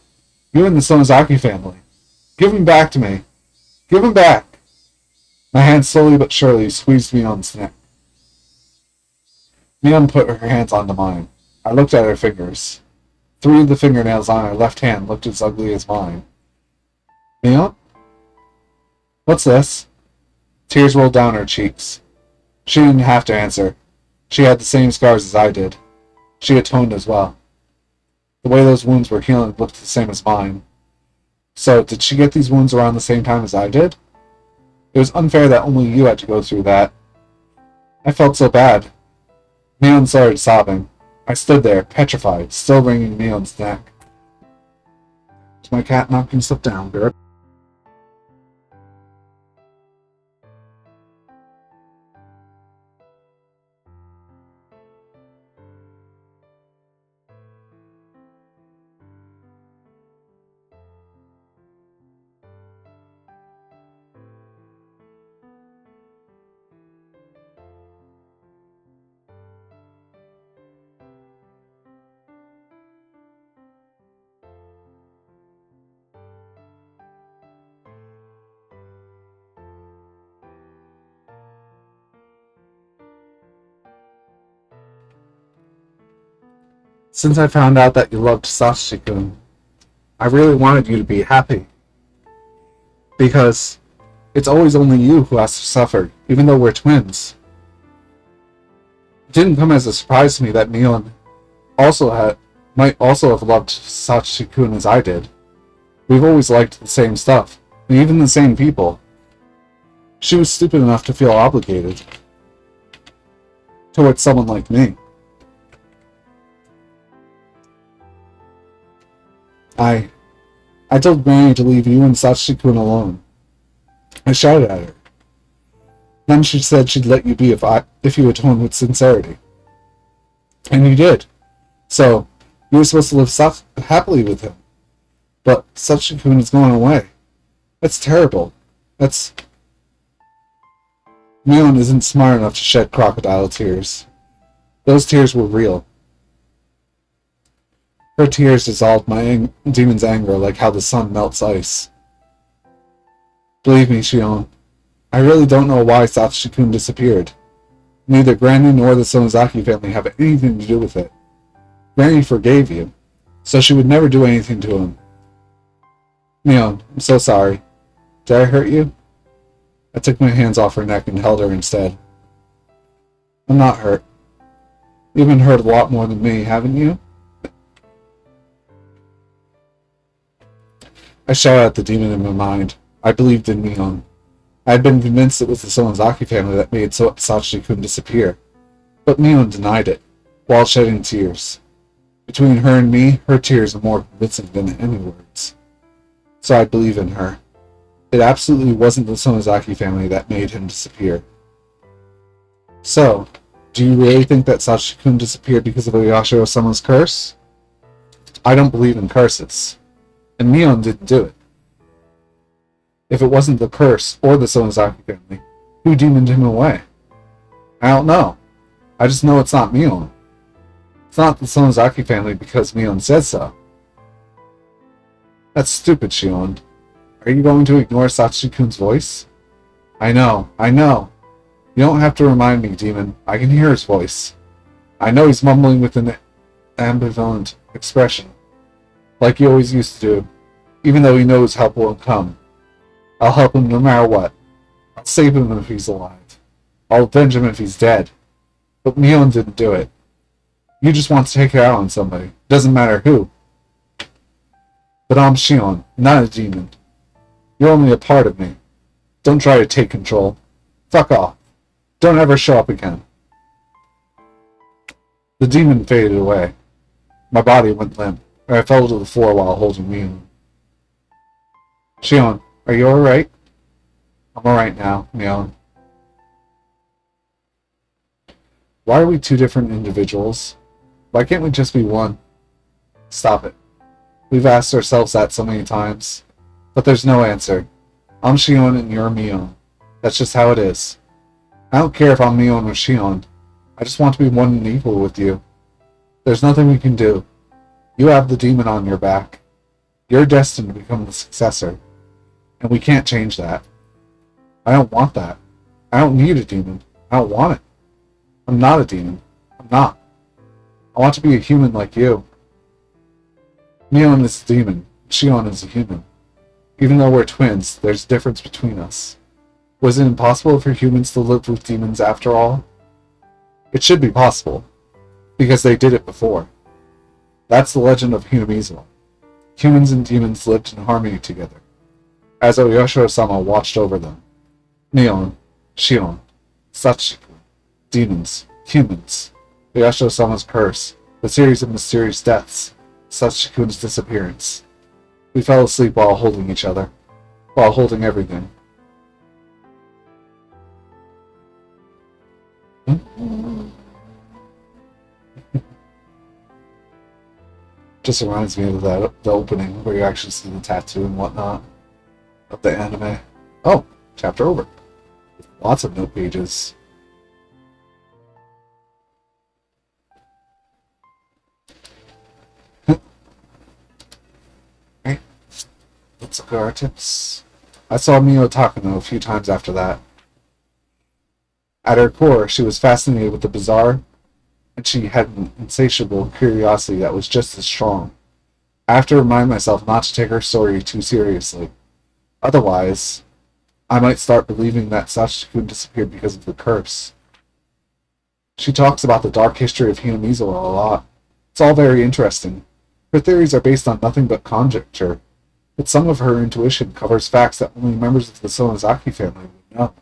You and the Sonozaki family. Give him back to me. Give him back. My hands slowly but surely squeezed Mion's neck. Mion put her hands onto mine. I looked at her fingers. 3 of the fingernails on her left hand looked as ugly as mine. Mion? What's this? Tears rolled down her cheeks. She didn't have to answer. She had the same scars as I did. She atoned as well. The way those wounds were healing looked the same as mine. So, did she get these wounds around the same time as I did? It was unfair that only you had to go through that. I felt so bad. Mion started sobbing. I stood there, petrified, still wringing Mion's neck. Is my cat not going to slip down, Garrett? Since I found out that you loved Satsuki-kun, I really wanted you to be happy. Because it's always only you who has to suffer, even though we're twins. It didn't come as a surprise to me that Mion might also have loved Satsuki-kun as I did. We've always liked the same stuff, and even the same people. She was stupid enough to feel obligated towards someone like me. I told Granny to leave you and Satsuki-kun alone. I shouted at her. Then she said she'd let you be if you atoned with sincerity. And you did. So, you were supposed to live happily with him. But Satsuki-kun is going away. That's terrible. Mion isn't smart enough to shed crocodile tears. Those tears were real. Her tears dissolved my demon's anger like how the sun melts ice. Believe me, Shion, I really don't know why Satsuki-kun disappeared. Neither Granny nor the Sonozaki family have anything to do with it. Granny forgave you, so she would never do anything to him. Mion, I'm so sorry. Did I hurt you? I took my hands off her neck and held her instead. I'm not hurt. You've been hurt a lot more than me, haven't you? I shouted at the demon in my mind. I believed in Mion. I had been convinced it was the Sonozaki family that made Satsuki-kun disappear. But Mion denied it, while shedding tears. Between her and me, her tears are more convincing than any words. So I believe in her. It absolutely wasn't the Sonozaki family that made him disappear. So, do you really think that Satsuki-kun disappeared because of Oyasho-sama's curse? I don't believe in curses. And Mion didn't do it. If it wasn't the curse or the Sonozaki family, who demoned him away? I don't know. I just know it's not Mion. It's not the Sonozaki family because Mion says so. That's stupid, Shion. Are you going to ignore Sachi-kun's voice? I know. You don't have to remind me, demon. I can hear his voice. I know he's mumbling with an ambivalent expression, like he always used to do, even though he knows help won't come. I'll help him no matter what. I'll save him if he's alive. I'll avenge him if he's dead. But Mion didn't do it. You just want to take it out on somebody. Doesn't matter who. But I'm Shion, not a demon. You're only a part of me. Don't try to take control. Fuck off. Don't ever show up again. The demon faded away. My body went limp, and I fell to the floor while holding Mion. Shion, are you alright? I'm alright now, Mion. Why are we two different individuals? Why can't we just be one? Stop it. We've asked ourselves that so many times, but there's no answer. I'm Shion and you're Mion. That's just how it is. I don't care if I'm Mion or Shion. I just want to be one and equal with you. There's nothing we can do. You have the demon on your back. You're destined to become the successor, and we can't change that. I don't want that. I don't need a demon. I don't want it. I'm not a demon. I'm not. I want to be a human like you. Mion is a demon. Shion is a human. Even though we're twins, there's a difference between us. Was it impossible for humans to live with demons after all? It should be possible, because they did it before. That's the legend of Hinamizuwa. Humans and demons lived in harmony together, as Oyashiro-sama watched over them. Mion, Shion, Sachiku, demons, humans, Oyashiro-sama's curse, the series of mysterious deaths, Sachikun's disappearance. We fell asleep while holding each other, while holding everything. Just reminds me of the opening where you actually see the tattoo and whatnot of the anime. Oh, chapter over. Lots of note pages. Right. Let's look at our tips. I saw Mio Takano a few times after that. At her core, she was fascinated with the bizarre, and she had an insatiable curiosity that was just as strong. I have to remind myself not to take her story too seriously. Otherwise, I might start believing that Sachikun disappeared because of the curse. She talks about the dark history of Hinamizuwa a lot. It's all very interesting. Her theories are based on nothing but conjecture, but some of her intuition covers facts that only members of the Sonozaki family would know.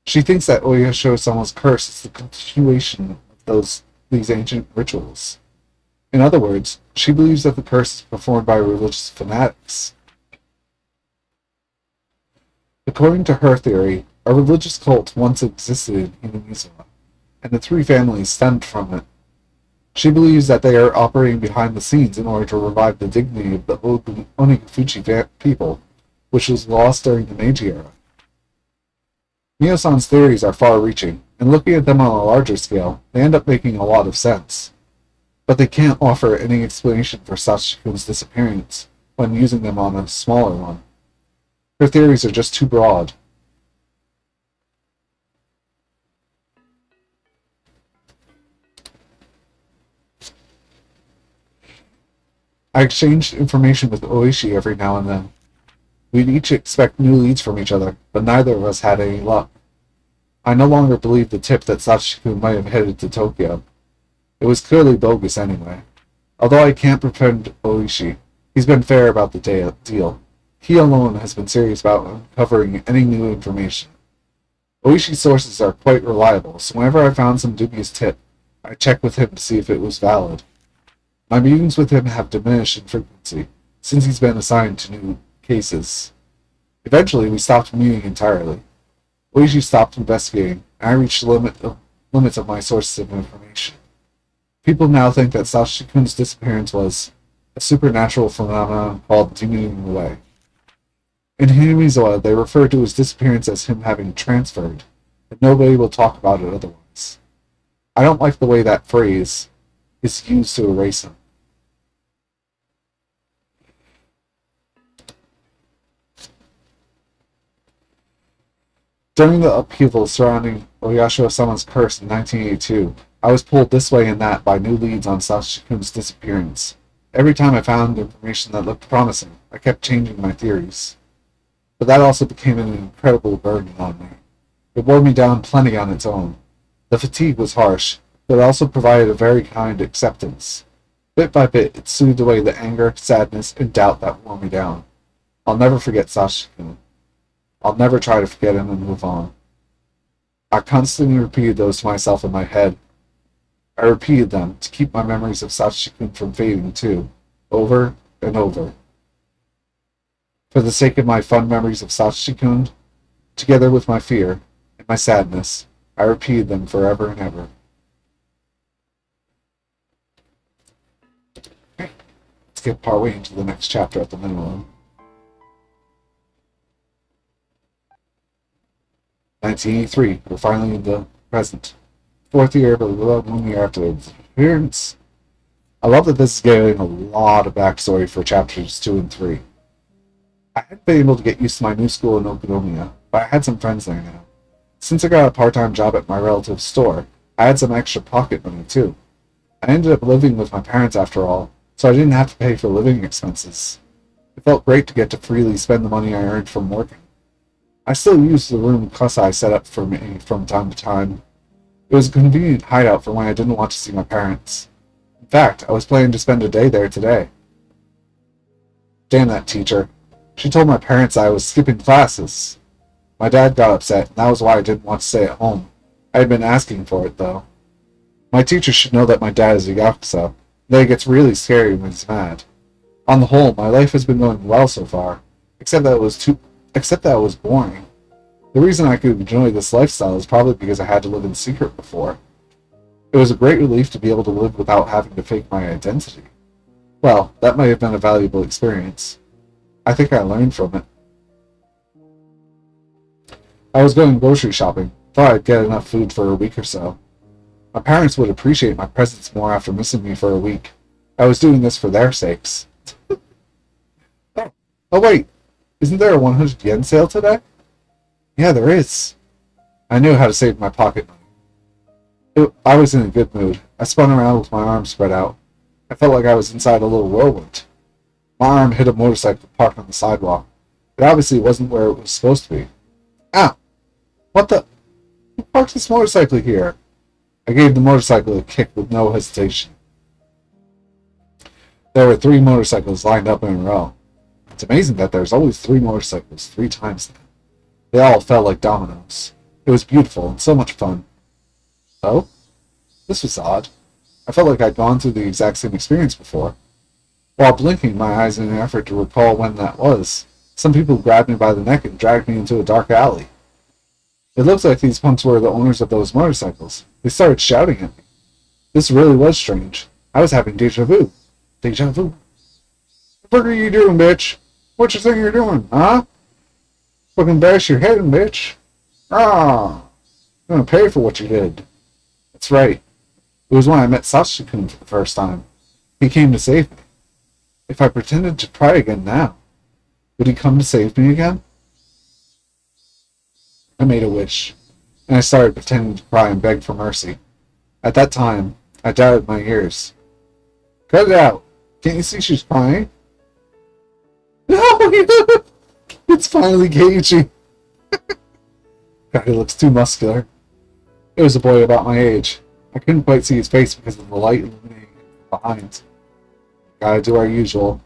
She thinks that Oyashiro-sama's curse is the continuation of these ancient rituals. In other words, she believes that the curse is performed by religious fanatics. According to her theory, a religious cult once existed in Hinamizuwa, and the three families stemmed from it. She believes that they are operating behind the scenes in order to revive the dignity of the Onigufuchi people, which was lost during the Meiji era. Mio-san's theories are far-reaching, and looking at them on a larger scale, they end up making a lot of sense. But they can't offer any explanation for Sachikun's disappearance when using them on a smaller one. Her theories are just too broad. I exchanged information with Oishi every now and then. We'd each expect new leads from each other, but neither of us had any luck. I no longer believed the tip that Sachikun might have headed to Tokyo. It was clearly bogus anyway. Although I can't defend Oishi, he's been fair about the deal. He alone has been serious about uncovering any new information. Oishi's sources are quite reliable, so whenever I found some dubious tip, I checked with him to see if it was valid. My meetings with him have diminished in frequency, since he's been assigned to new cases. Eventually, we stopped meeting entirely. Oishi stopped investigating, and I reached the limits of my sources of information. People now think that Sachikun's disappearance was a supernatural phenomenon called demoning away. In Hinamizawa, they refer to his disappearance as him having transferred, and nobody will talk about it otherwise. I don't like the way that phrase is used to erase him. During the upheaval surrounding Oyashiro-sama's curse in 1982, I was pulled this way and that by new leads on Sasaki-kun's disappearance. Every time I found information that looked promising, I kept changing my theories. But that also became an incredible burden on me. It wore me down plenty on its own. The fatigue was harsh, but it also provided a very kind acceptance. Bit by bit, it soothed away the anger, sadness, and doubt that wore me down. I'll never forget Sasaki-kun. I'll never try to forget him and move on. I constantly repeated those to myself in my head. I repeated them to keep my memories of Sasaki-kun from fading too, over and over. For the sake of my fond memories of Sasaki-kun, together with my fear and my sadness, I repeated them forever and ever. Okay, let's get partway into the next chapter at the minimum. 1983, we're finally in the present. 4th year, but 1 year after the disappearance. I love that this is getting a lot of backstory for chapters 2 and 3. I hadn't been able to get used to my new school in Okonomiya, but I had some friends there now. Since I got a part-time job at my relative's store, I had some extra pocket money too. I ended up living with my parents after all, so I didn't have to pay for living expenses. It felt great to get to freely spend the money I earned from working. I still used the room Kasai set up for me from time to time. It was a convenient hideout for when I didn't want to see my parents. In fact, I was planning to spend a day there today. Damn that teacher. She told my parents I was skipping classes. My dad got upset, and that was why I didn't want to stay at home. I had been asking for it, though. My teacher should know that my dad is a yakuza, and that he gets really scary when he's mad. On the whole, my life has been going well so far, except that it was boring. The reason I could enjoy this lifestyle is probably because I had to live in secret before. It was a great relief to be able to live without having to fake my identity. Well, that might have been a valuable experience. I think I learned from it. I was going grocery shopping, thought I'd get enough food for a week or so. My parents would appreciate my presence more after missing me for a week. I was doing this for their sakes. Oh wait, isn't there a 100 yen sale today? Yeah, there is. I knew how to save my pocket money. I was in a good mood. I spun around with my arms spread out. I felt like I was inside a little whirlwind. My arm hit a motorcycle parked on the sidewalk. It obviously wasn't where it was supposed to be. Ow! What the? Who parked this motorcycle here? I gave the motorcycle a kick with no hesitation. There were 3 motorcycles lined up in a row. It's amazing that there's always 3 motorcycles 3 times now. They all fell like dominoes. It was beautiful and so much fun. Oh? This was odd. I felt like I'd gone through the exact same experience before. While blinking my eyes in an effort to recall when that was, some people grabbed me by the neck and dragged me into a dark alley. It looked like these punks were the owners of those motorcycles. They started shouting at me. This really was strange. I was having deja vu. Deja vu. What the fuck are you doing, bitch? What you think you're doing, huh? Fucking bash your head, bitch. Ah! I'm gonna pay for what you did. That's right. It was when I met Sasaki-kun for the first time. He came to save me. If I pretended to try again now, would he come to save me again? I made a wish, and I started pretending to cry and beg for mercy. At that time, I doubted my ears. Cut it out! Can't you see she's crying? No! It's finally cagey! God, he looks too muscular. It was a boy about my age. I couldn't quite see his face because of the light illuminating from behind. Gotta do our usual.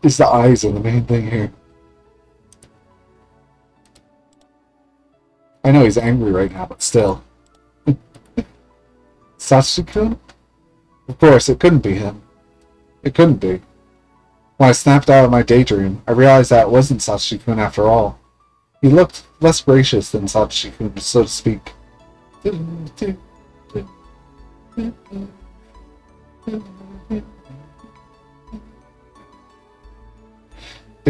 It's the eyes are the main thing here. I know he's angry right now, but still. Sasaki-kun? Of course, it couldn't be him. It couldn't be. When I snapped out of my daydream, I realized that it wasn't Sasaki-kun after all. He looked less gracious than Sasaki-kun, so to speak.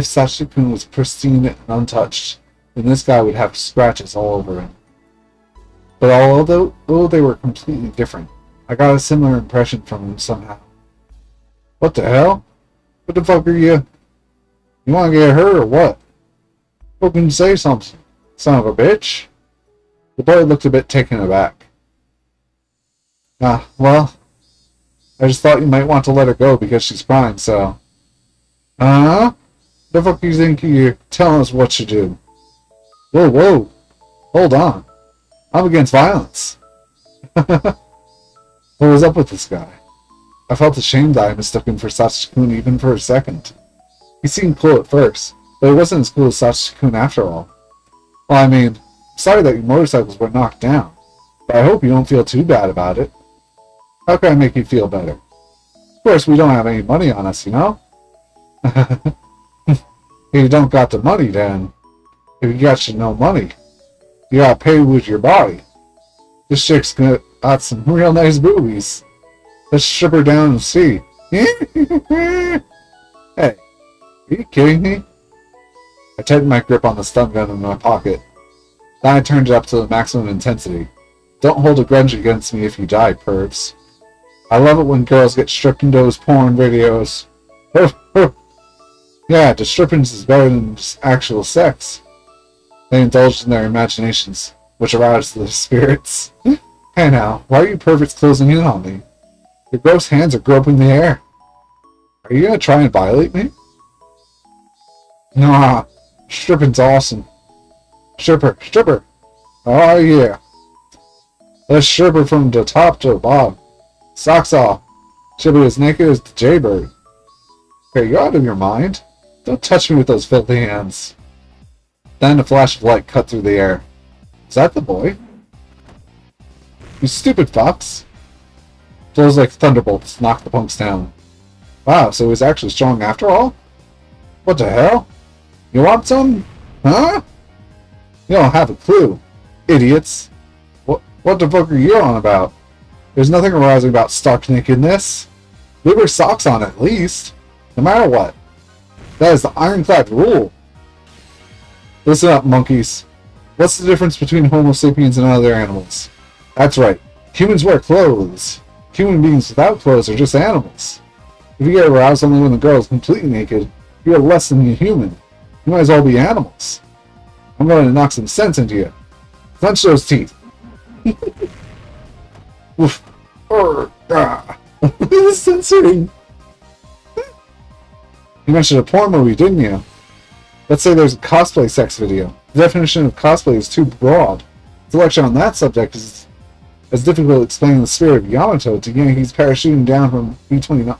If Sachiko was pristine and untouched, then this guy would have scratches all over him. But although they were completely different, I got a similar impression from him somehow. What the hell? What the fuck are you? You want to get hurt or what? Who can say something? Son of a bitch? The boy looked a bit taken aback. Well, I just thought you might want to let her go because she's crying, so... Huh? The fuck you think you're telling us what to do? Whoa. Hold on. I'm against violence. What was up with this guy? I felt ashamed that I mistook him for Sachiko even for a second. He seemed cool at first, but he wasn't as cool as Sachiko after all. Well, I mean, I'm sorry that your motorcycles were knocked down, but I hope you don't feel too bad about it. How can I make you feel better? Of course, we don't have any money on us, you know? If you don't got the money, then... If you got no money, you gotta pay with your body. This chick's got some real nice boobies. Let's strip her down and see. Hey, are you kidding me? I tightened my grip on the stun gun in my pocket. Then I turned it up to the maximum intensity. Don't hold a grudge against me if you die, pervs. I love it when girls get stripped in those porn videos. Yeah, the strippings is better than just actual sex. They indulged in their imaginations, which aroused the spirits. Hey now, why are you perverts closing in on me? Your gross hands are groping the air. Are you gonna try and violate me? Nah, stripping's awesome. Stripper. Oh yeah. Let's strip her from the top to the bottom. Socks off. She'll be as naked as the jaybird. Hey, you're out of your mind. Don't touch me with those filthy hands. Then a flash of light cut through the air. Is that the boy? You stupid fox. Blows like thunderbolts knocked the punks down. Wow, so he's actually strong after all? What the hell? You want some? Huh? You don't have a clue. Idiots. What the fuck are you on about? There's nothing arousing about stark nakedness. Leave her socks on at least. No matter what. That is the ironclad rule. Listen up, monkeys. What's the difference between Homo sapiens and other animals? That's right. Humans wear clothes. Human beings without clothes are just animals. If you get aroused only when the girl is completely naked, you are less than a human. You might as well be animals. I'm going to knock some sense into you. Clench those teeth. Oof. This is censoring. You mentioned a porn movie, didn't you? Let's say there's a cosplay sex video. The definition of cosplay is too broad. The lecture on that subject is as difficult explaining the spirit of Yamato to Yankees parachuting down from B-29.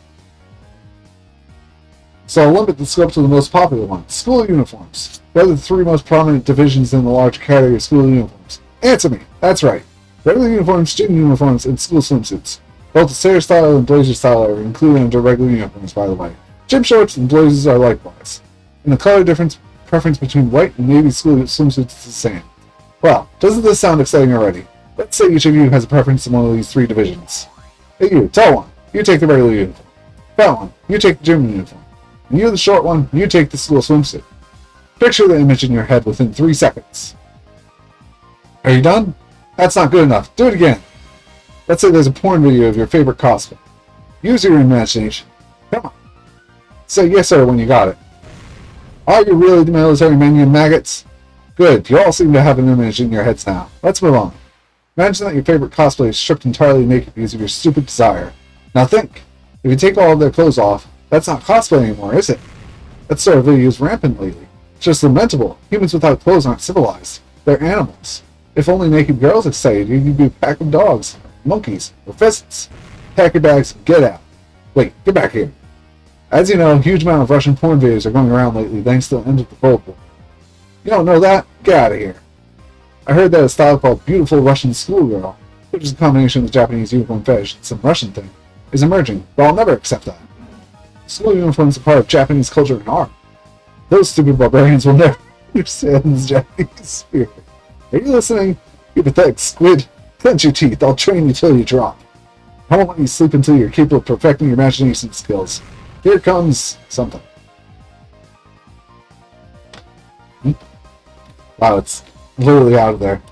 So I'll limit the scope to the most popular one. School uniforms. What are the three most prominent divisions in the large category of school uniforms? Answer me. That's right. Regular uniforms, student uniforms, and school swimsuits. Both the sailor style and blazer style are included under regular uniforms, by the way. Gym shorts and blazers are likewise. And the color preference between white and navy school swimsuits is the same. Well, doesn't this sound exciting already? Let's say each of you has a preference in one of these three divisions. Hey you, tall one, you take the regular uniform. Fat one, you take the gym uniform. And you, the short one, you take the school swimsuit. Picture the image in your head within 3 seconds. Are you done? That's not good enough. Do it again. Let's say there's a porn video of your favorite cosplay. Use your imagination. Come on. Say yes sir when you got it. Are you really the military men, you maggots? Good, you all seem to have an image in your heads now. Let's move on. Imagine that your favorite cosplay is stripped entirely naked because of your stupid desire. Now think, if you take all of their clothes off, that's not cosplay anymore, is it? That sort of video is rampant lately. It's just lamentable. Humans without clothes aren't civilized. They're animals. If only naked girls excited you, you'd be a pack of dogs, monkeys, or pheasants. Pack your bags and get out. Wait, get back here. As you know, a huge amount of Russian porn videos are going around lately thanks to the end of the Cold War. You don't know that? Get out of here. I heard that a style called Beautiful Russian Schoolgirl, which is a combination of the Japanese uniform fetish and some Russian thing, is emerging, but I'll never accept that. School uniforms are part of Japanese culture and art. Those stupid barbarians will never understand the Japanese spirit. Are you listening? You pathetic squid. Clench your teeth. I'll train you till you drop. I won't let you sleep until you're capable of perfecting your imagination skills. Here comes something. Wow, it's literally out of there.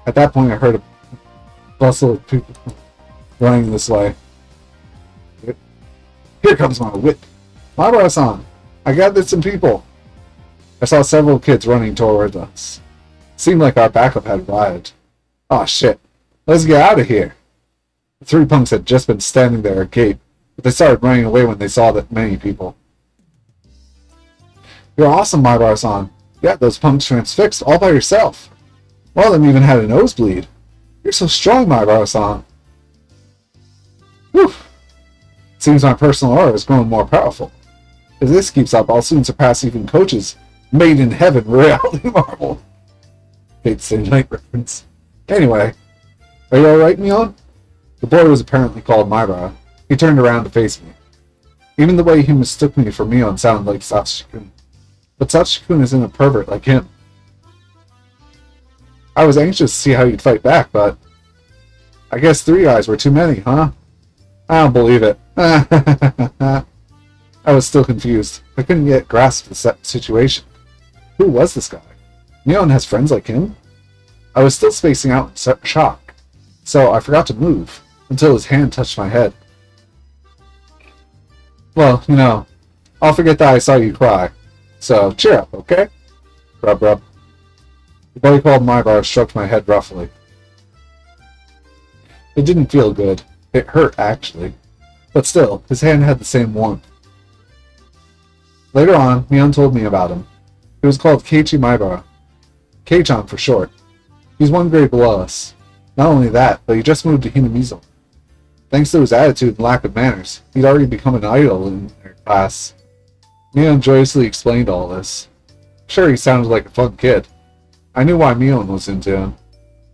At that point, I heard a bustle of people running this way. Here comes my whip. Mabara-san, I gathered some people. I saw several kids running toward us. It seemed like our backup had arrived. Aw, shit. Let's get out of here. The three punks had just been standing there agape, but they started running away when they saw that many people. You're awesome, Mabara-san. You got those punks transfixed all by yourself. One of them even had a nosebleed. You're so strong, Mabara-san. Whew. Seems my personal aura is growing more powerful. If this keeps up, I'll soon surpass even Coach's Made in Heaven reality marvel. Hate to say night reference. Anyway, are you alright, Mion? The boy was apparently called Mabara. He turned around to face me. Even the way he mistook me for Mion sounded like Satoshi-kun. But Satoshi-kun isn't a pervert like him. I was anxious to see how you'd fight back, but I guess 3 guys were too many, huh? I don't believe it. I was still confused. I couldn't yet grasp the situation. Who was this guy? Mion has friends like him? I was still spacing out in shock, so I forgot to move until his hand touched my head. Well, you know, I'll forget that I saw you cry. So, cheer up, okay? Rub, rub. The boy called Mabara stroked my head roughly. It didn't feel good. It hurt, actually. But still, his hand had the same warmth. Later on, Mion told me about him. He was called Keiichi Mabara. Kei-chan for short. He's 1 grade below us. Not only that, but he just moved to Hinamizo. Thanks to his attitude and lack of manners, he'd already become an idol in their class. Mion joyously explained all this. Sure, he sounded like a fun kid. I knew why Mion was into him.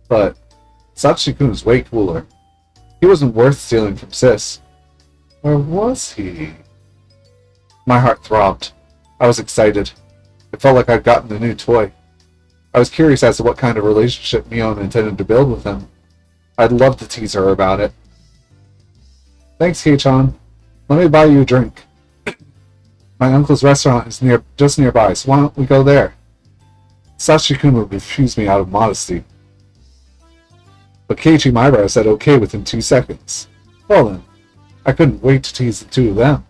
But Satoshi-kun was way cooler. He wasn't worth stealing from Sis. Or was he? My heart throbbed. I was excited. It felt like I'd gotten a new toy. I was curious as to what kind of relationship Mion intended to build with him. I'd love to tease her about it. Thanks, Kei-chan. Let me buy you a drink. My uncle's restaurant is just nearby, so why don't we go there? Satoshi-kun would refuse me out of modesty. But Keiichi Mabara said okay within 2 seconds. Well then, I couldn't wait to tease the two of them.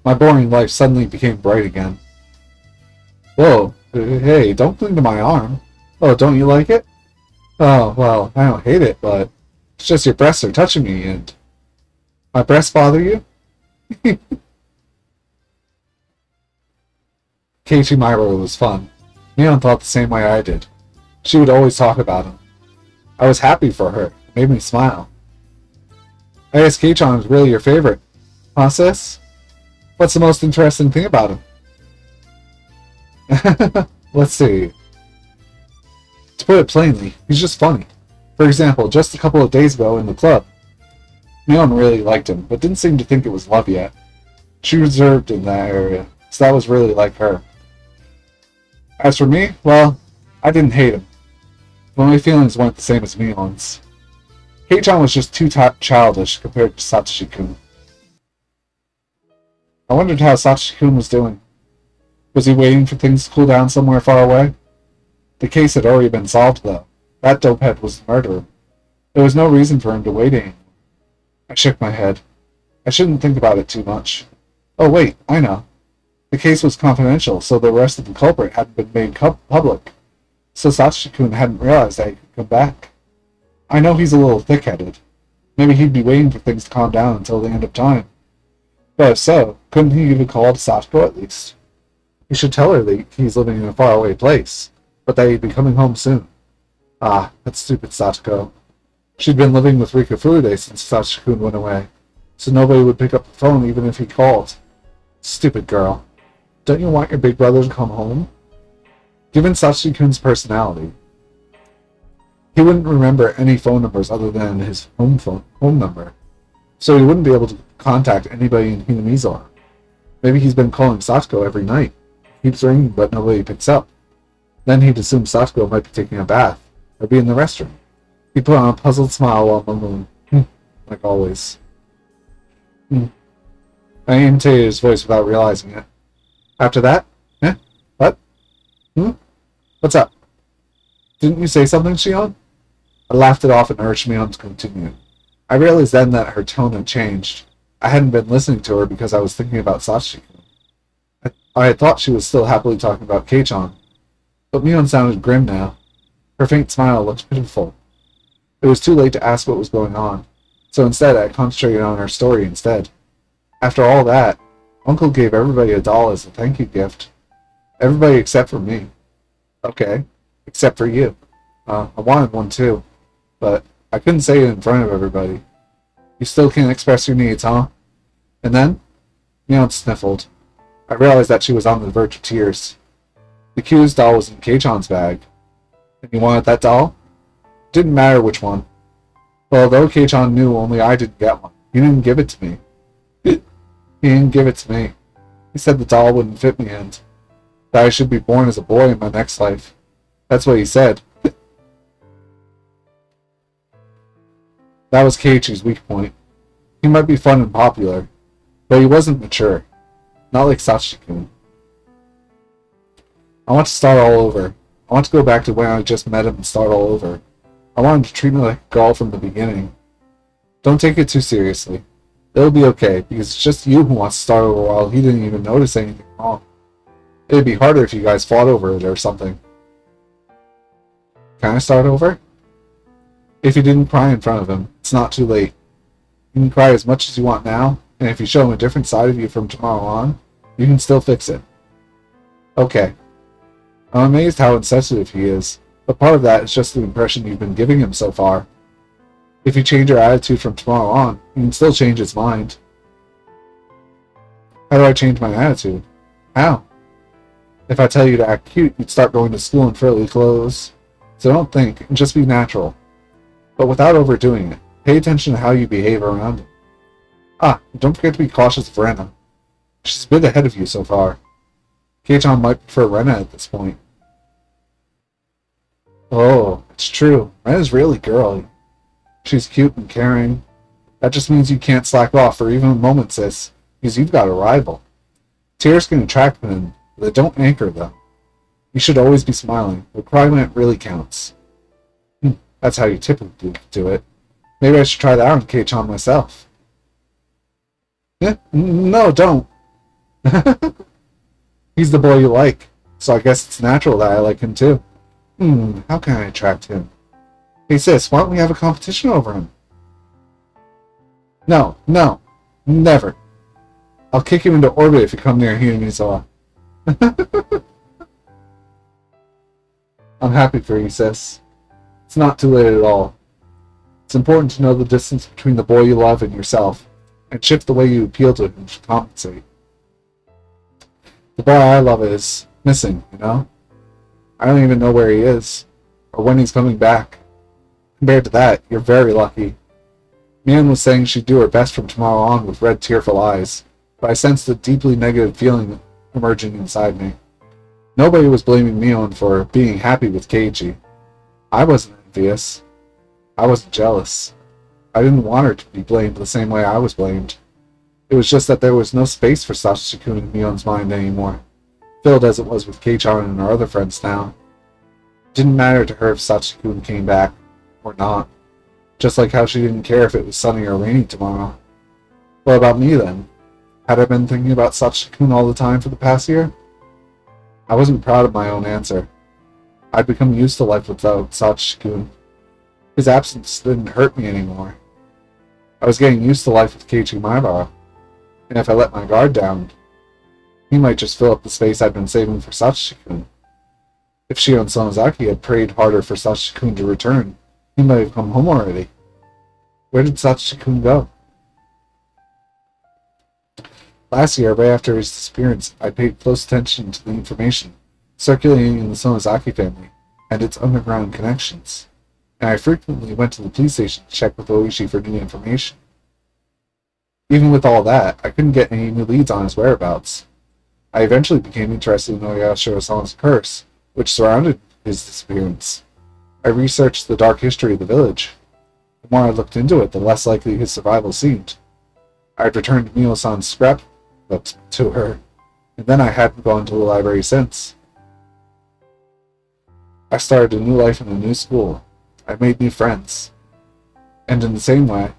My boring life suddenly became bright again. Whoa, hey, don't cling to my arm. Oh, don't you like it? Oh, well, I don't hate it, but it's just your breasts are touching me, and... My breasts bother you? Keiichi Mabara was fun. Mion thought the same way I did. She would always talk about him. I was happy for her. It made me smile. I guess Kei-chan is really your favorite. Huh, sis? What's the most interesting thing about him? Let's see. To put it plainly, he's just funny. For example, just a couple of days ago in the club, Mion really liked him, but didn't seem to think it was love yet. She reserved in that area, so that was really like her. As for me, well, I didn't hate him. But my feelings weren't the same as Mion's. Kei-chan was just too childish compared to Satoshi-kun. I wondered how Satoshi-kun was doing. Was he waiting for things to cool down somewhere far away? The case had already been solved, though. That dopehead was the murderer. There was no reason for him to wait anymore. I shook my head. I shouldn't think about it too much. Oh wait, I know. The case was confidential, so the arrest of the culprit hadn't been made public. So Satoshi-kun hadn't realized that he could come back. I know he's a little thick-headed. Maybe he'd be waiting for things to calm down until the end of time. But if so, couldn't he even call to Satoko at least? He should tell her that he's living in a faraway place, but that he'd be coming home soon. Ah, that stupid Satoko. She'd been living with Rika Furude since Satoshi-kun went away, so nobody would pick up the phone even if he called. Stupid girl. Don't you want your big brother to come home? Given Satoshi-kun's personality, he wouldn't remember any phone numbers other than his home number, so he wouldn't be able to contact anybody in Hinamizo. Maybe he's been calling Satoko every night. Keeps ringing, but nobody picks up. Then he'd assume Satoko might be taking a bath, or be in the restroom. He put on a puzzled smile while mumbling, like always. I imitated his voice without realizing it. After that, Hmm? What's up? Didn't you say something, Shion? I laughed it off and urged Mion to continue. I realized then that her tone had changed. I hadn't been listening to her because I was thinking about Sachiko. I had thought she was still happily talking about Keichan, but Mion sounded grim now. Her faint smile looked pitiful. It was too late to ask what was going on, so instead I concentrated on her story instead. After all that, Uncle gave everybody a doll as a thank you gift. Everybody except for me. Okay, except for you. I wanted one too, but I couldn't say it in front of everybody. You still can't express your needs, huh? And then? Mion sniffled. I realized that she was on the verge of tears. The Q's doll was in Keichan's bag. And you wanted that doll? Didn't matter which one. But although Keichan knew only I didn't get one, he didn't give it to me. He didn't give it to me. He said the doll wouldn't fit me and that I should be born as a boy in my next life. That's what he said. That was Keiichi's weak point. He might be fun and popular, but he wasn't mature. Not like Sachiko. I want to start all over. I want to go back to when I just met him and start all over. I want him to treat me like a girl from the beginning. Don't take it too seriously. It'll be okay, because it's just you who wants to start over while he didn't even notice anything wrong. It'd be harder if you guys fought over it or something. Can I start over? If you didn't cry in front of him, it's not too late. You can cry as much as you want now, and if you show him a different side of you from tomorrow on, you can still fix it. Okay. I'm amazed how insensitive he is, but part of that is just the impression you've been giving him so far. If you change your attitude from tomorrow on, you can still change his mind. How do I change my attitude? How? If I tell you to act cute, you'd start going to school in frilly clothes. So don't think, and just be natural. But without overdoing it, pay attention to how you behave around him. Ah, don't forget to be cautious of Rena. She's a bit ahead of you so far. Keichan might prefer Rena at this point. Oh, it's true. Rena's really girly. She's cute and caring. That just means you can't slack off for even a moment, sis, because you've got a rival. Tears can attract men, but they don't anchor them. You should always be smiling, but cry when it really counts. That's how you typically do it. Maybe I should try that on Keichan myself. No, don't. He's the boy you like, so I guess it's natural that I like him too. How can I attract him? Hey sis, why don't we have a competition over him? No, never. I'll kick him into orbit if you come near Hinamizawa. I'm happy for you, sis. It's not too late at all. It's important to know the distance between the boy you love and yourself, and shift the way you appeal to him to compensate. The boy I love is missing, you know? I don't even know where he is, or when he's coming back. Compared to that, you're very lucky. Mion was saying she'd do her best from tomorrow on with red, tearful eyes, but I sensed a deeply negative feeling emerging inside me. Nobody was blaming Mion for being happy with Keiichi. I wasn't envious. I wasn't jealous. I didn't want her to be blamed the same way I was blamed. It was just that there was no space for Sachiko in Mion's mind anymore, filled as it was with Keichan and her other friends now. It didn't matter to her if Sachiko came back, or not, just like how she didn't care if it was sunny or rainy tomorrow. What about me then? Had I been thinking about Sachiko all the time for the past year? I wasn't proud of my own answer. I'd become used to life without Sachiko. His absence didn't hurt me anymore. I was getting used to life with Keiichi Maibara, and if I let my guard down, he might just fill up the space I'd been saving for Sachiko. If Shion Sonozaki had prayed harder for Sachiko to return, he might have come home already. Where did Sachiko go? Last year, right after his disappearance, I paid close attention to the information circulating in the Sonozaki family and its underground connections, and I frequently went to the police station to check with Oishi for new information. Even with all that, I couldn't get any new leads on his whereabouts. I eventually became interested in Oyashiro-san's curse, which surrounded his disappearance. I researched the dark history of the village. The more I looked into it, the less likely his survival seemed. I had returned Mio-san's scrapbook to her, and then I hadn't gone to the library since. I started a new life in a new school. I made new friends. And in the same way,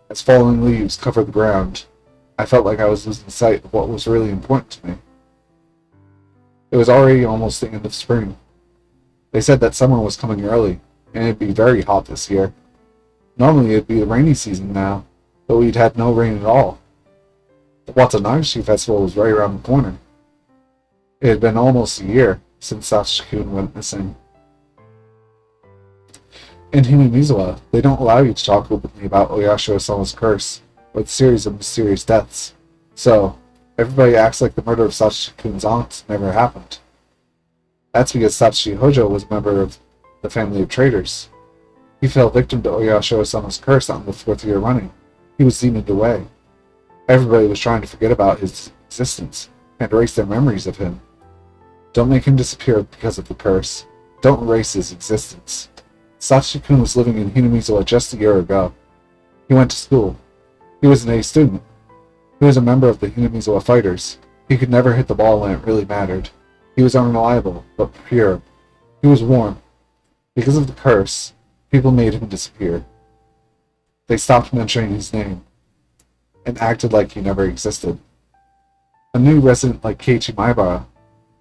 as falling leaves covered the ground, I felt like I was losing sight of what was really important to me. It was already almost the end of spring. They said that summer was coming early, and it'd be very hot this year. Normally it'd be the rainy season now, but we'd had no rain at all. The Watanabe Festival was right around the corner. It had been almost a year since Sachiko-kun went missing. In Hinamizawa, they don't allow you to talk openly about Oyashiro-sama's curse, or the series of mysterious deaths, so everybody acts like the murder of Sachiko-kun's aunt never happened. That's because Satsuki Hojo was a member of the family of traders. He fell victim to Oyashiro-sama's curse on the 4th year running. He was demoned away. Everybody was trying to forget about his existence and erase their memories of him. Don't make him disappear because of the curse. Don't erase his existence. Sachiko-kun was living in Hinamizawa just a year ago. He went to school. He was an A student. He was a member of the Hinamizawa Fighters. He could never hit the ball when it really mattered. He was unreliable, but pure. He was warm. Because of the curse, people made him disappear. They stopped mentioning his name, and acted like he never existed. A new resident like Keiichi Maibara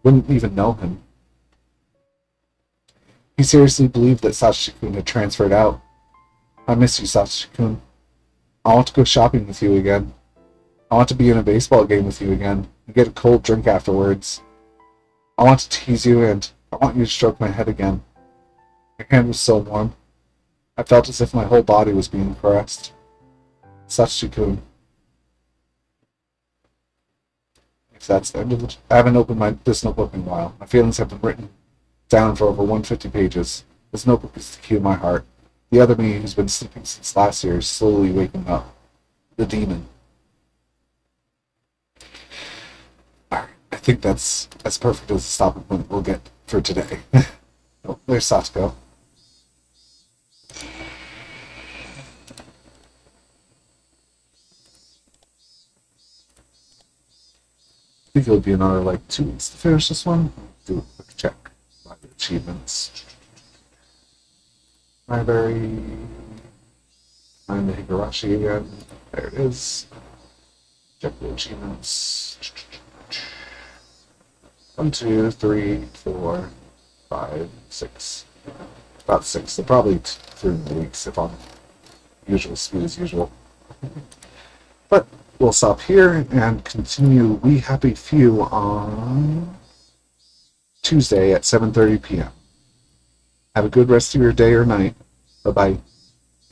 wouldn't even know him. He seriously believed that Sachiko-kun had transferred out. I miss you, Sachiko-kun. I want to go shopping with you again. I want to be in a baseball game with you again, and get a cold drink afterwards. I want to tease you, and I want you to stroke my head again. Your hand was so warm. I felt as if my whole body was being caressed. Sachiko-kun. If that's the end of it, I haven't opened this notebook in a while. My feelings have been written down for over 150 pages. This notebook is the key of my heart. The other me, who's been sleeping since last year, is slowly waking up. The demon. Alright, I think that's as perfect as a stopping point we'll get for today. Oh, there's Satsuko. I think it'll be another, 2 weeks to finish this one. Do a quick check. Achievements. Library. Find the Higurashi again. There it is. Check the achievements. 1, 2, 3, 4, 5, 6. About 6. They're probably 3 weeks if on usual speed as usual. But we'll stop here and continue We Happy Few on Tuesday at 7:30 p.m. Have a good rest of your day or night. Bye-bye.